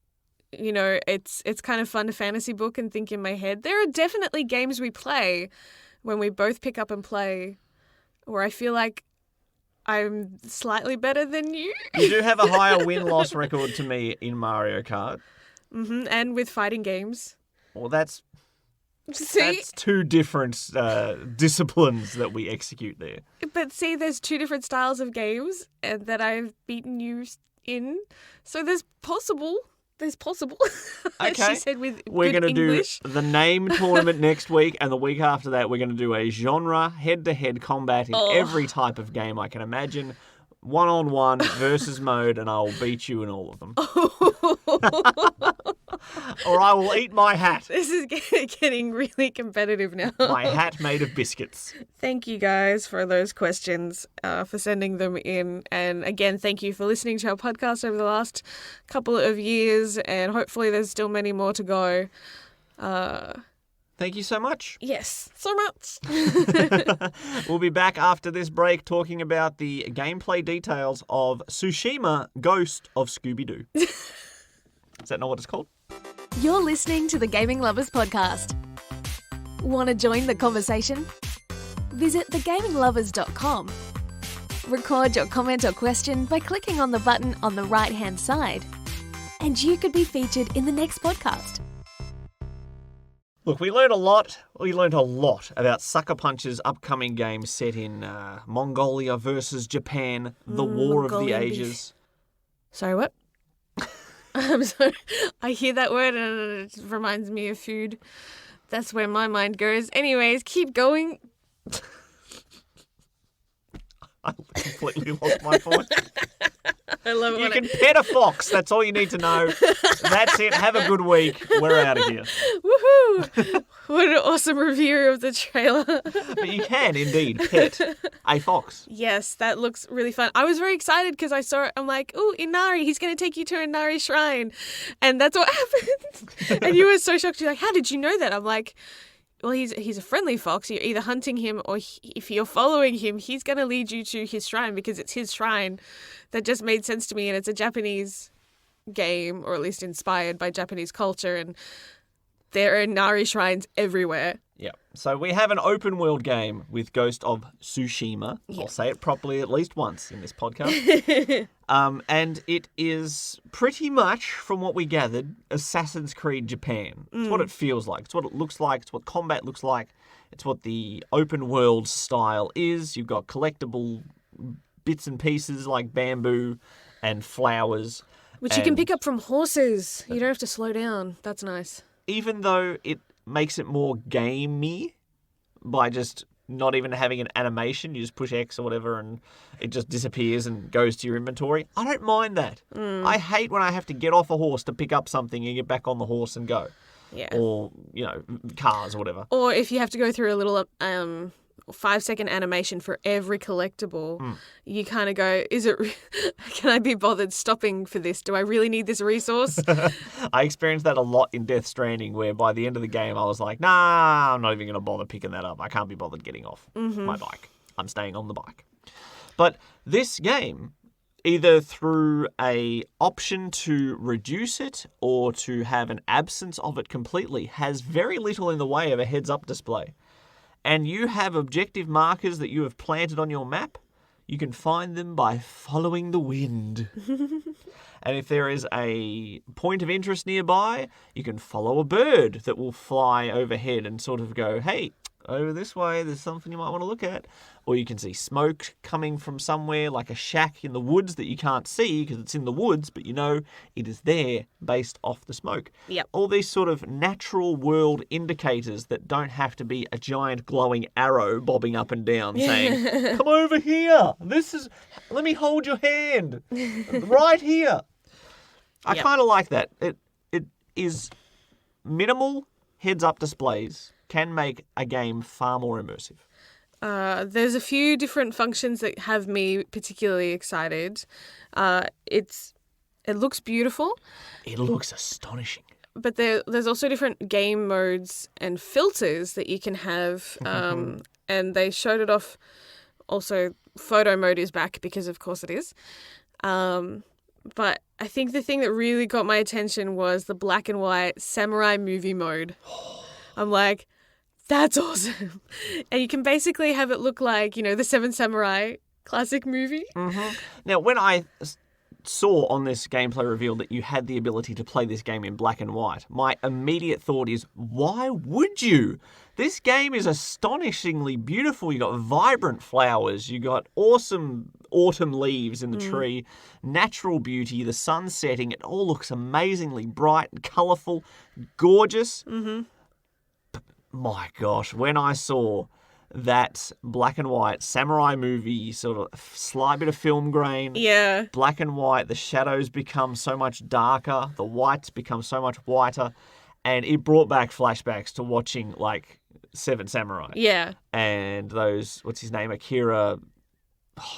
Speaker 1: You know, it's kind of fun to fantasy book and think in my head. There are definitely games we play when we both pick up and play where I feel like I'm slightly better than you.
Speaker 2: You do have a higher win-loss record to me in Mario Kart.
Speaker 1: And with fighting games.
Speaker 2: Well, that's two different disciplines that we execute there.
Speaker 1: But see, there's two different styles of games and that I've beaten you in. So there's possible.
Speaker 2: Okay.
Speaker 1: She said with
Speaker 2: we're
Speaker 1: good
Speaker 2: going to
Speaker 1: English.
Speaker 2: do the name tournament next week, and the week after that we're going to do a genre head-to-head combat in every type of game I can imagine. One-on-one versus mode, and I'll beat you in all of them. Or I will eat my hat.
Speaker 1: This is getting really competitive now.
Speaker 2: My hat made of biscuits.
Speaker 1: Thank you guys for those questions, for sending them in. And again, thank you for listening to our podcast over the last couple of years. And hopefully there's still many more to go.
Speaker 2: Thank you so much.
Speaker 1: Yes, so much.
Speaker 2: We'll be back after this break talking about the gameplay details of Tsushima Ghost of Scooby-Doo. Is that not what it's called?
Speaker 3: You're listening to the Gaming Lovers Podcast. Want to join the conversation? Visit thegaminglovers.com. Record your comment or question by clicking on the button on the right-hand side. And you could be featured in the next podcast.
Speaker 2: Look, we learned a lot. We learned a lot about Sucker Punch's upcoming game set in Mongolia versus Japan, the War of the
Speaker 1: Mongolian
Speaker 2: Ages.
Speaker 1: beef. Sorry, what? I'm sorry. I hear that word and it reminds me of food. That's where my mind goes. Anyways, keep going.
Speaker 2: I completely lost my point.
Speaker 1: I love it.
Speaker 2: You can pet a fox. That's all you need to know. That's it. Have a good week. We're out of here.
Speaker 1: Woohoo! What an awesome review of the trailer.
Speaker 2: But you can indeed pet a fox.
Speaker 1: Yes, that looks really fun. I was very excited because I saw it. I'm like, ooh, Inari, he's going to take you to Inari Shrine. And that's what happened. And you were so shocked. You're like, how did you know that? I'm like, well, he's a friendly fox. You're either hunting him or if you're following him, he's going to lead you to his shrine because it's his shrine. That just made sense to me. And it's a Japanese game, or at least inspired by Japanese culture. And there are Inari shrines everywhere.
Speaker 2: Yeah. So we have an open world game with Ghost of Tsushima. Yeah. I'll say it properly at least once in this podcast. And it is pretty much, from what we gathered, Assassin's Creed Japan. It's what it feels like. It's what it looks like. It's what combat looks like. It's what the open world style is. You've got collectible bits and pieces like bamboo and flowers.
Speaker 1: Which you can pick up from horses. You don't have to slow down. That's nice.
Speaker 2: Even though it makes it more gamey by just not even having an animation. You just push X or whatever and it just disappears and goes to your inventory. I don't mind that. I hate when I have to get off a horse to pick up something and get back on the horse and go.
Speaker 1: Yeah.
Speaker 2: Or, cars or whatever.
Speaker 1: Or if you have to go through a little 5-second animation for every collectible, you kind of go, can I be bothered stopping for this? Do I really need this resource?
Speaker 2: I experienced that a lot in Death Stranding, where by the end of the game I was like, nah, I'm not even going to bother picking that up. I can't be bothered getting off my bike. I'm staying on the bike. But this game, either through a option to reduce it or to have an absence of it completely, has very little in the way of a heads-up display. And you have objective markers that you have planted on your map. You can find them by following the wind. And if there is a point of interest nearby, you can follow a bird that will fly overhead and sort of go, hey, over this way, there's something you might want to look at. Or you can see smoke coming from somewhere, like a shack in the woods that you can't see because it's in the woods, but you know it is there based off the smoke.
Speaker 1: Yep.
Speaker 2: All these sort of natural world indicators that don't have to be a giant glowing arrow bobbing up and down saying, come over here. Let me hold your hand right here. I kind of like that. It is minimal heads-up displays can make a game far more immersive.
Speaker 1: There's a few different functions that have me particularly excited. It looks beautiful.
Speaker 2: It looks astonishing.
Speaker 1: But there's also different game modes and filters that you can have. And they showed it off. Also, photo mode is back because, of course, it is. But I think the thing that really got my attention was the black and white samurai movie mode. I'm like, that's awesome. And you can basically have it look like, the Seven Samurai classic movie.
Speaker 2: Mm-hmm. Now, when I saw on this gameplay reveal that you had the ability to play this game in black and white, my immediate thought is, why would you? This game is astonishingly beautiful. You got vibrant flowers. You got awesome autumn leaves in the tree, natural beauty, the sun setting. It all looks amazingly bright and colourful, gorgeous. Mm-hmm. My gosh, when I saw that black and white samurai movie, sort of slight bit of film grain, black and white, the shadows become so much darker, the whites become so much whiter, and it brought back flashbacks to watching like Seven Samurai.
Speaker 1: Yeah.
Speaker 2: And those, what's his name, Akira,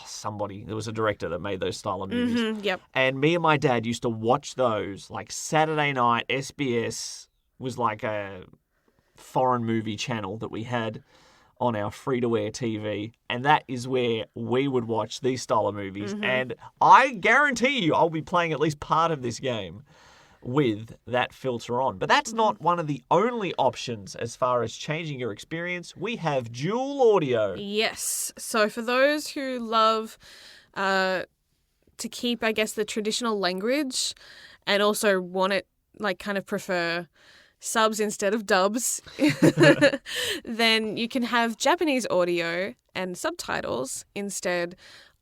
Speaker 2: somebody, there was a director that made those style of movies.
Speaker 1: Mm-hmm, yep.
Speaker 2: And me and my dad used to watch those like Saturday night. SBS was like a foreign movie channel that we had on our free-to-air TV, and that is where we would watch these style of movies. Mm-hmm. And I guarantee you I'll be playing at least part of this game with that filter on. But that's not one of the only options as far as changing your experience. We have dual audio.
Speaker 1: Yes. So for those who love to keep, I guess, the traditional language and also want it, like, kind of prefer subs instead of dubs, then you can have Japanese audio and subtitles instead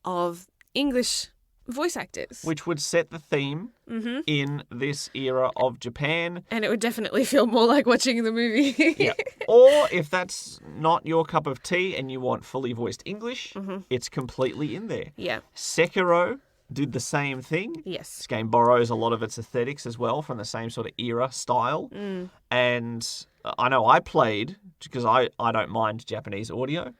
Speaker 1: of English voice actors.
Speaker 2: Which would set the theme in this era of Japan.
Speaker 1: And it would definitely feel more like watching the movie.
Speaker 2: Yeah. Or if that's not your cup of tea and you want fully voiced English, it's completely in there.
Speaker 1: Yeah.
Speaker 2: Sekiro did the same thing.
Speaker 1: Yes.
Speaker 2: This game borrows a lot of its aesthetics as well from the same sort of era style. And I know I played, because I don't mind Japanese audio.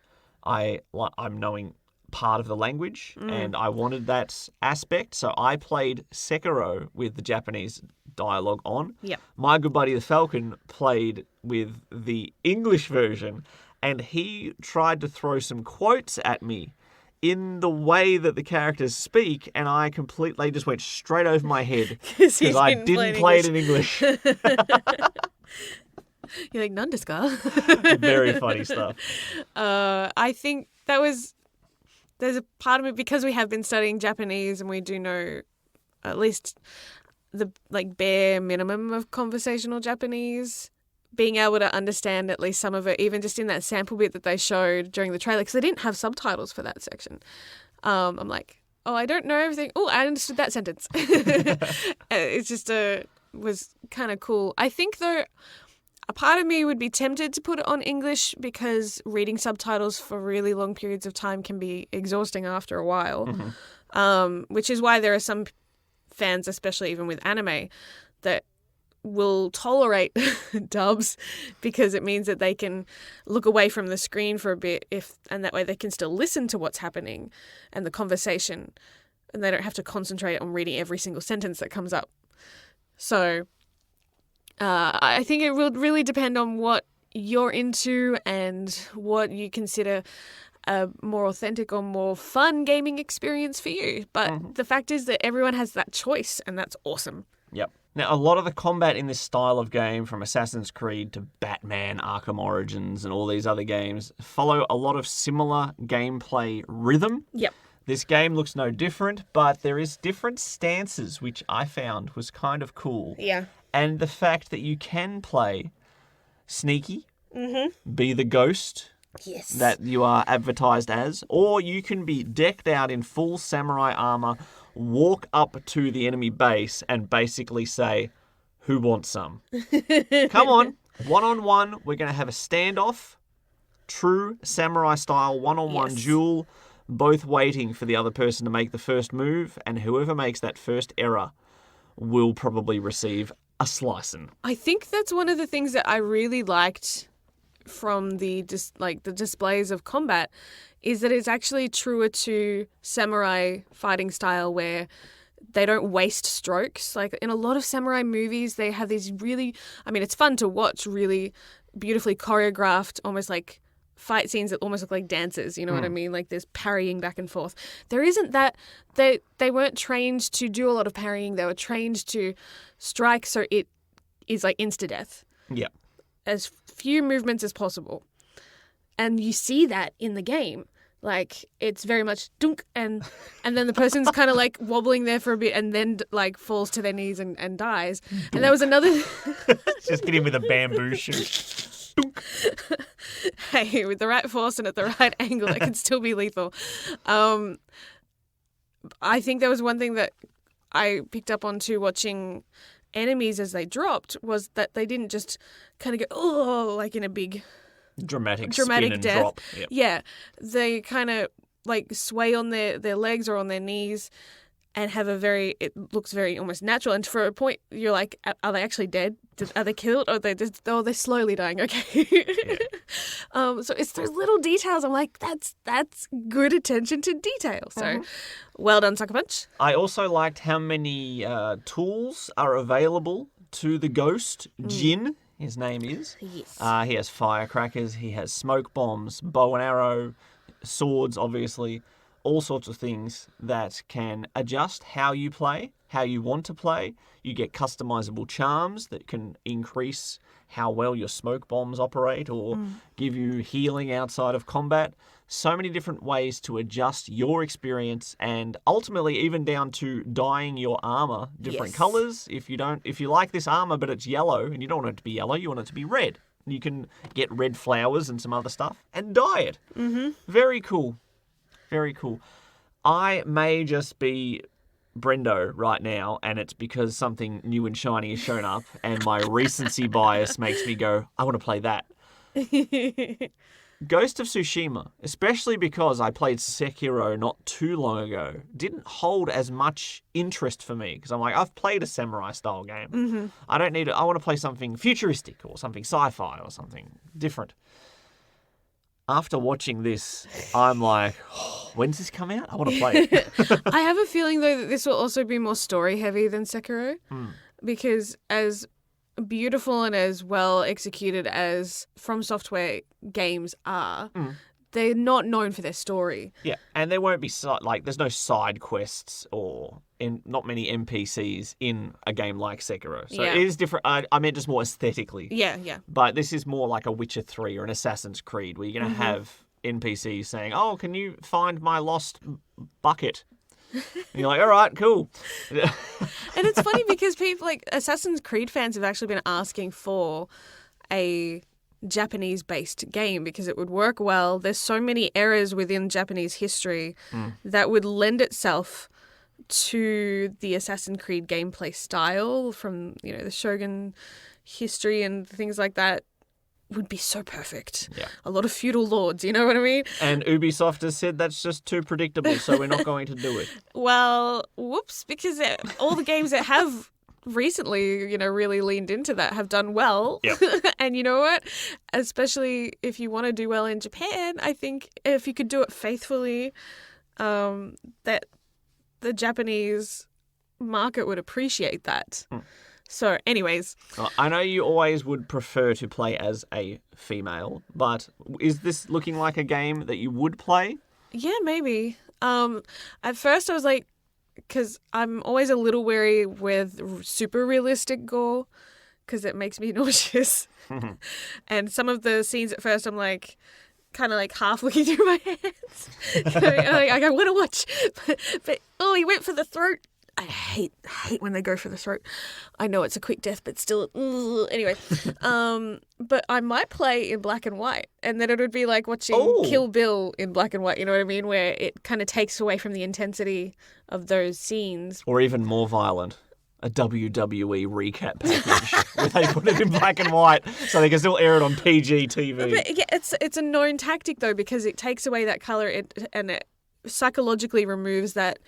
Speaker 2: I'm knowing part of the language and I wanted that aspect. So I played Sekiro with the Japanese dialogue on.
Speaker 1: Yep.
Speaker 2: My good buddy the Falcon played with the English version, and he tried to throw some quotes at me in the way that the characters speak, and they just went straight over my head because I didn't play it in English.
Speaker 1: You're like, none desu ka?
Speaker 2: Very funny stuff.
Speaker 1: I think there's a part of it, because we have been studying Japanese and we do know at least the bare minimum of conversational Japanese, being able to understand at least some of it, even just in that sample bit that they showed during the trailer, because they didn't have subtitles for that section. I'm like, I don't know everything. Oh, I understood that sentence. It's just was kind of cool. I think, though, a part of me would be tempted to put it on English because reading subtitles for really long periods of time can be exhausting after a while, which is why there are some fans, especially even with anime, that will tolerate dubs because it means that they can look away from the screen for a bit and that way they can still listen to what's happening and the conversation, and they don't have to concentrate on reading every single sentence that comes up. So I think it will really depend on what you're into and what you consider a more authentic or more fun gaming experience for you. But the fact is that everyone has that choice, and that's awesome.
Speaker 2: Yep. Now, a lot of the combat in this style of game, from Assassin's Creed to Batman, Arkham Origins, and all these other games, follow a lot of similar gameplay rhythm.
Speaker 1: Yep.
Speaker 2: This game looks no different, but there is different stances, which I found was kind of cool.
Speaker 1: Yeah.
Speaker 2: And the fact that you can play sneaky, be the ghost
Speaker 1: Yes.
Speaker 2: that you are advertised as, or you can be decked out in full samurai armor, walk up to the enemy base and basically say, "Who wants some?" Come on, one-on-one, we're going to have a standoff, true samurai style one-on-one
Speaker 1: Yes.
Speaker 2: duel, both waiting for the other person to make the first move, and whoever makes that first error will probably receive a slicing.
Speaker 1: I think that's one of the things that I really liked from the displays of combat is that it's actually truer to samurai fighting style where they don't waste strokes. Like in a lot of samurai movies, they have these really, I mean, it's fun to watch, really beautifully choreographed, almost like fight scenes that almost look like dances, you know what I mean? Like there's parrying back and forth. There isn't that. They weren't trained to do a lot of parrying. They were trained to strike so it is like insta-death.
Speaker 2: Yeah.
Speaker 1: As few movements as possible. And you see that in the game. Like, it's very much dunk, and then the person's kind of like wobbling there for a bit and then like falls to their knees and dies. Dunk. And there was another...
Speaker 2: Just get him with a bamboo shoot. Dunk.
Speaker 1: Hey, with the right force and at the right angle, that can still be lethal. I think there was one thing that I picked up on too watching enemies as they dropped was that they didn't just kind of go, oh, like in a big
Speaker 2: dramatic spin and
Speaker 1: death.
Speaker 2: drop. Yep.
Speaker 1: Yeah, they kind of like sway on their legs or on their knees and have it looks very almost natural. And for a point, you're like, are they actually dead? Are they killed? Or they're slowly dying. Okay.
Speaker 2: Yeah.
Speaker 1: So it's those little details. I'm like, that's good attention to detail. So well done, Sucker Punch.
Speaker 2: I also liked how many tools are available to the ghost, Jin, his name is.
Speaker 1: Yes.
Speaker 2: He has firecrackers, he has smoke bombs, bow and arrow, swords, obviously, all sorts of things that can adjust how you play, how you want to play. You get customizable charms that can increase how well your smoke bombs operate or give you healing outside of combat. So many different ways to adjust your experience, and ultimately even down to dyeing your armor different colors. If you like this armor but it's yellow and you don't want it to be yellow, you want it to be red. You can get red flowers and some other stuff and dye it. Mm-hmm. Very cool. Very cool. I may just be Brendo right now, and it's because something new and shiny has shown up, and my recency bias makes me go, I want to play that. Ghost of Tsushima, especially because I played Sekiro not too long ago, didn't hold as much interest for me because I'm like, I've played a samurai-style game. Mm-hmm. I want to play something futuristic or something sci-fi or something different. After watching this, I'm like, when's this come out? I want to play it.
Speaker 1: I have a feeling, though, that this will also be more story-heavy than Sekiro because as beautiful and as well executed as From Software games are, they're not known for their story.
Speaker 2: Yeah, and there won't be there's no side quests or not many NPCs in a game like Sekiro. So it is different. I meant just more aesthetically.
Speaker 1: Yeah.
Speaker 2: But this is more like a Witcher 3 or an Assassin's Creed where you're going to have NPCs saying, "Oh, can you find my lost bucket?" And you're like, all right, cool.
Speaker 1: And it's funny because people like Assassin's Creed fans have actually been asking for a Japanese-based game because it would work well. There's so many eras within Japanese history that would lend itself to the Assassin's Creed gameplay style from, the Shogun history and things like that. Would be so perfect.
Speaker 2: Yeah.
Speaker 1: A lot of feudal lords, you know what I mean?
Speaker 2: And Ubisoft has said that's just too predictable, so we're not going to do it.
Speaker 1: Well, whoops, because all the games that have recently, really leaned into that have done well.
Speaker 2: Yep.
Speaker 1: And you know what? Especially if you want to do well in Japan, I think if you could do it faithfully, that the Japanese market would appreciate that. So anyways.
Speaker 2: Well, I know you always would prefer to play as a female, but is this looking like a game that you would play?
Speaker 1: Yeah, maybe. At first I was like, because I'm always a little wary with super realistic gore because it makes me nauseous. And some of the scenes at first I'm like, kind of like half looking through my hands. I want to watch. But he went for the throat. I hate when they go for the throat. I know it's a quick death, but still, anyway. But I might play in black and white, and then it would be like watching Kill Bill in black and white, you know what I mean? Where it kind of takes away from the intensity of those scenes.
Speaker 2: Or even more violent, a WWE recap package where they put it in black and white so they can still air it on PG TV.
Speaker 1: But yeah, it's a known tactic, though, because it takes away that colour and it psychologically removes that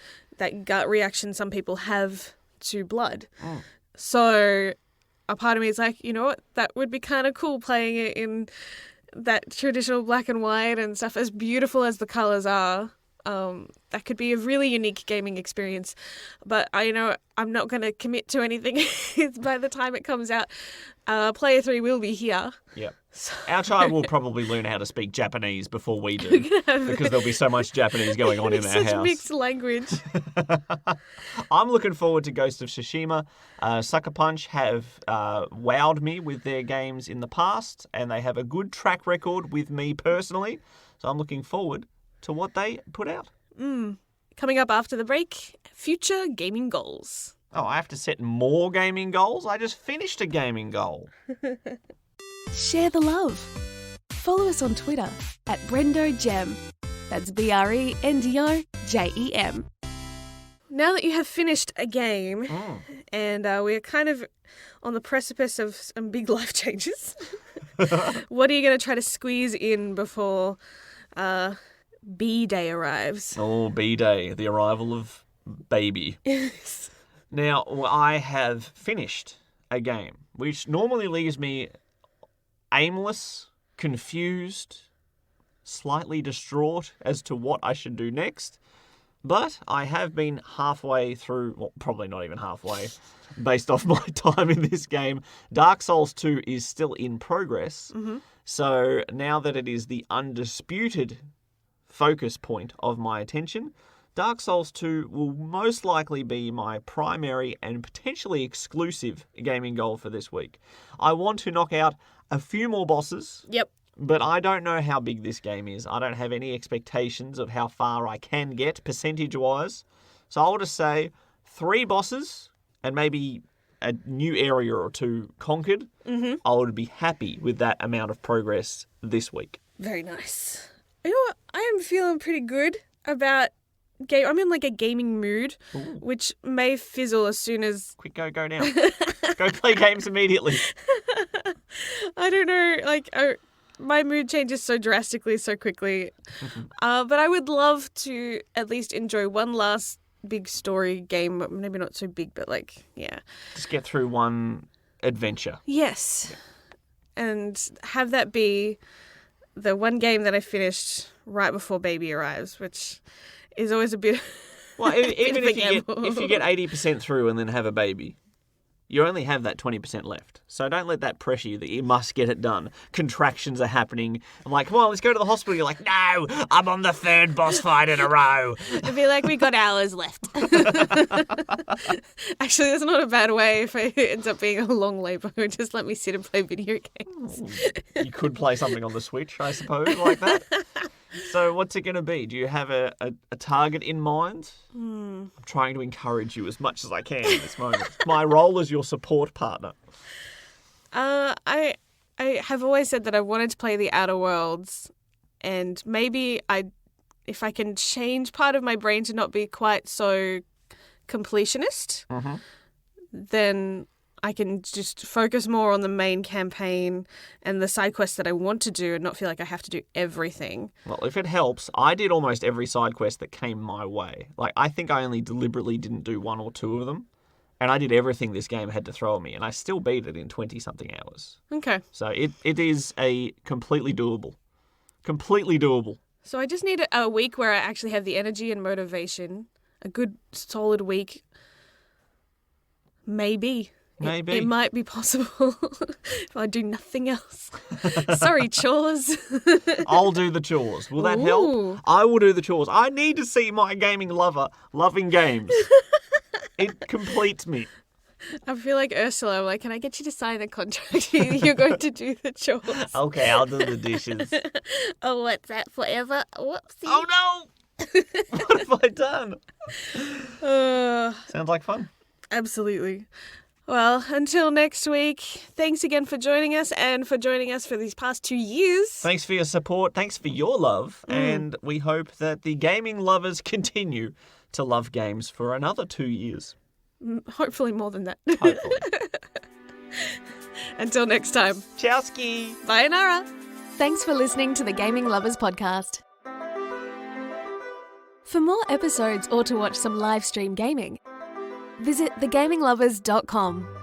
Speaker 1: gut reaction some people have to blood. So a part of me is like, you know what, that would be kind of cool playing it in that traditional black and white and stuff. As beautiful as the colours are, that could be a really unique gaming experience. But I'm not going to commit to anything by the time it comes out. Player 3 will be here.
Speaker 2: Yep. Our child will probably learn how to speak Japanese before we do because there'll be so much Japanese going on in our
Speaker 1: such
Speaker 2: house.
Speaker 1: Mixed language.
Speaker 2: I'm looking forward to Ghost of Tsushima. Sucker Punch have wowed me with their games in the past, and they have a good track record with me personally. So I'm looking forward to what they put out.
Speaker 1: Coming up after the break, future gaming goals.
Speaker 2: Oh, I have to set more gaming goals? I just finished a gaming goal.
Speaker 3: Share the love. Follow us on Twitter at Brendo and Jem. That's BRENDOJEM.
Speaker 1: Now that you have finished a game, and we're kind of on the precipice of some big life changes, what are you going to try to squeeze in before B-Day arrives?
Speaker 2: Oh, B-Day, the arrival of baby.
Speaker 1: Yes.
Speaker 2: Now, I have finished a game, which normally leaves me aimless, confused, slightly distraught as to what I should do next. But I have been halfway through, well, probably not even halfway, based off my time in this game. Dark Souls 2 is still in progress. So now that it is the undisputed focus point of my attention, Dark Souls 2 will most likely be my primary and potentially exclusive gaming goal for this week. I want to knock out a few more bosses.
Speaker 1: Yep.
Speaker 2: But I don't know how big this game is. I don't have any expectations of how far I can get percentage-wise. So I'll just say 3 bosses and maybe a new area or 2 conquered. I would be happy with that amount of progress this week.
Speaker 1: Very nice. You know what? I am feeling pretty good about game. I'm in like a gaming mood, which may fizzle as soon as...
Speaker 2: Quick, go now. Go play games immediately.
Speaker 1: I don't know, my mood changes so drastically, so quickly. But I would love to at least enjoy one last big story game. Maybe not so big, but yeah.
Speaker 2: Just get through one adventure.
Speaker 1: Yes. And have that be the one game that I finished right before baby arrives, which is always a bit...
Speaker 2: Well, even
Speaker 1: if
Speaker 2: you get 80% through and then have a baby, you only have that 20% left. So don't let that pressure you that you must get it done. Contractions are happening. I'm like, come on, let's go to the hospital. You're like, no, I'm on the 3rd boss fight in a row.
Speaker 1: I'd be like, we got hours left. Actually, that's not a bad way if it ends up being a long labour. Just let me sit and play video games.
Speaker 2: You could play something on the Switch, I suppose, like that. So what's it going to be? Do you have a target in mind? I'm trying to encourage you as much as I can in this moment. My role as your support partner.
Speaker 1: I have always said that I wanted to play the Outer Worlds, and maybe if I can change part of my brain to not be quite so completionist, then I can just focus more on the main campaign and the side quests that I want to do and not feel like I have to do everything.
Speaker 2: Well, if it helps, I did almost every side quest that came my way. I think I only deliberately didn't do 1 or 2 of them. And I did everything this game had to throw at me, and I still beat it in 20-something hours.
Speaker 1: Okay.
Speaker 2: So it is a completely doable. Completely doable.
Speaker 1: So I just need a week where I actually have the energy and motivation. A good, solid week. Maybe.
Speaker 2: Maybe.
Speaker 1: It might be possible if I do nothing else. Sorry, chores.
Speaker 2: I'll do the chores. Will that
Speaker 1: Ooh.
Speaker 2: help? I will do the chores. I need to see my gaming lover loving games. It completes me.
Speaker 1: I feel like Ursula. I'm like, can I get you to sign a contract? You're going to do the chores.
Speaker 2: Okay, I'll do the dishes.
Speaker 1: Oh, what's that forever? Whoopsie.
Speaker 2: Oh no! What have I done? Sounds like fun.
Speaker 1: Absolutely. Well, until next week, thanks again for joining us and for joining us for these past 2 years.
Speaker 2: Thanks for your support. Thanks for your love. And we hope that the gaming lovers continue to love games for another 2 years.
Speaker 1: Hopefully more than that.
Speaker 2: Hopefully.
Speaker 1: Until next time.
Speaker 2: Chowski.
Speaker 1: Bye, Nara.
Speaker 3: Thanks for listening to the Gaming Lovers podcast. For more episodes or to watch some live stream gaming, visit thegaminglovers.com.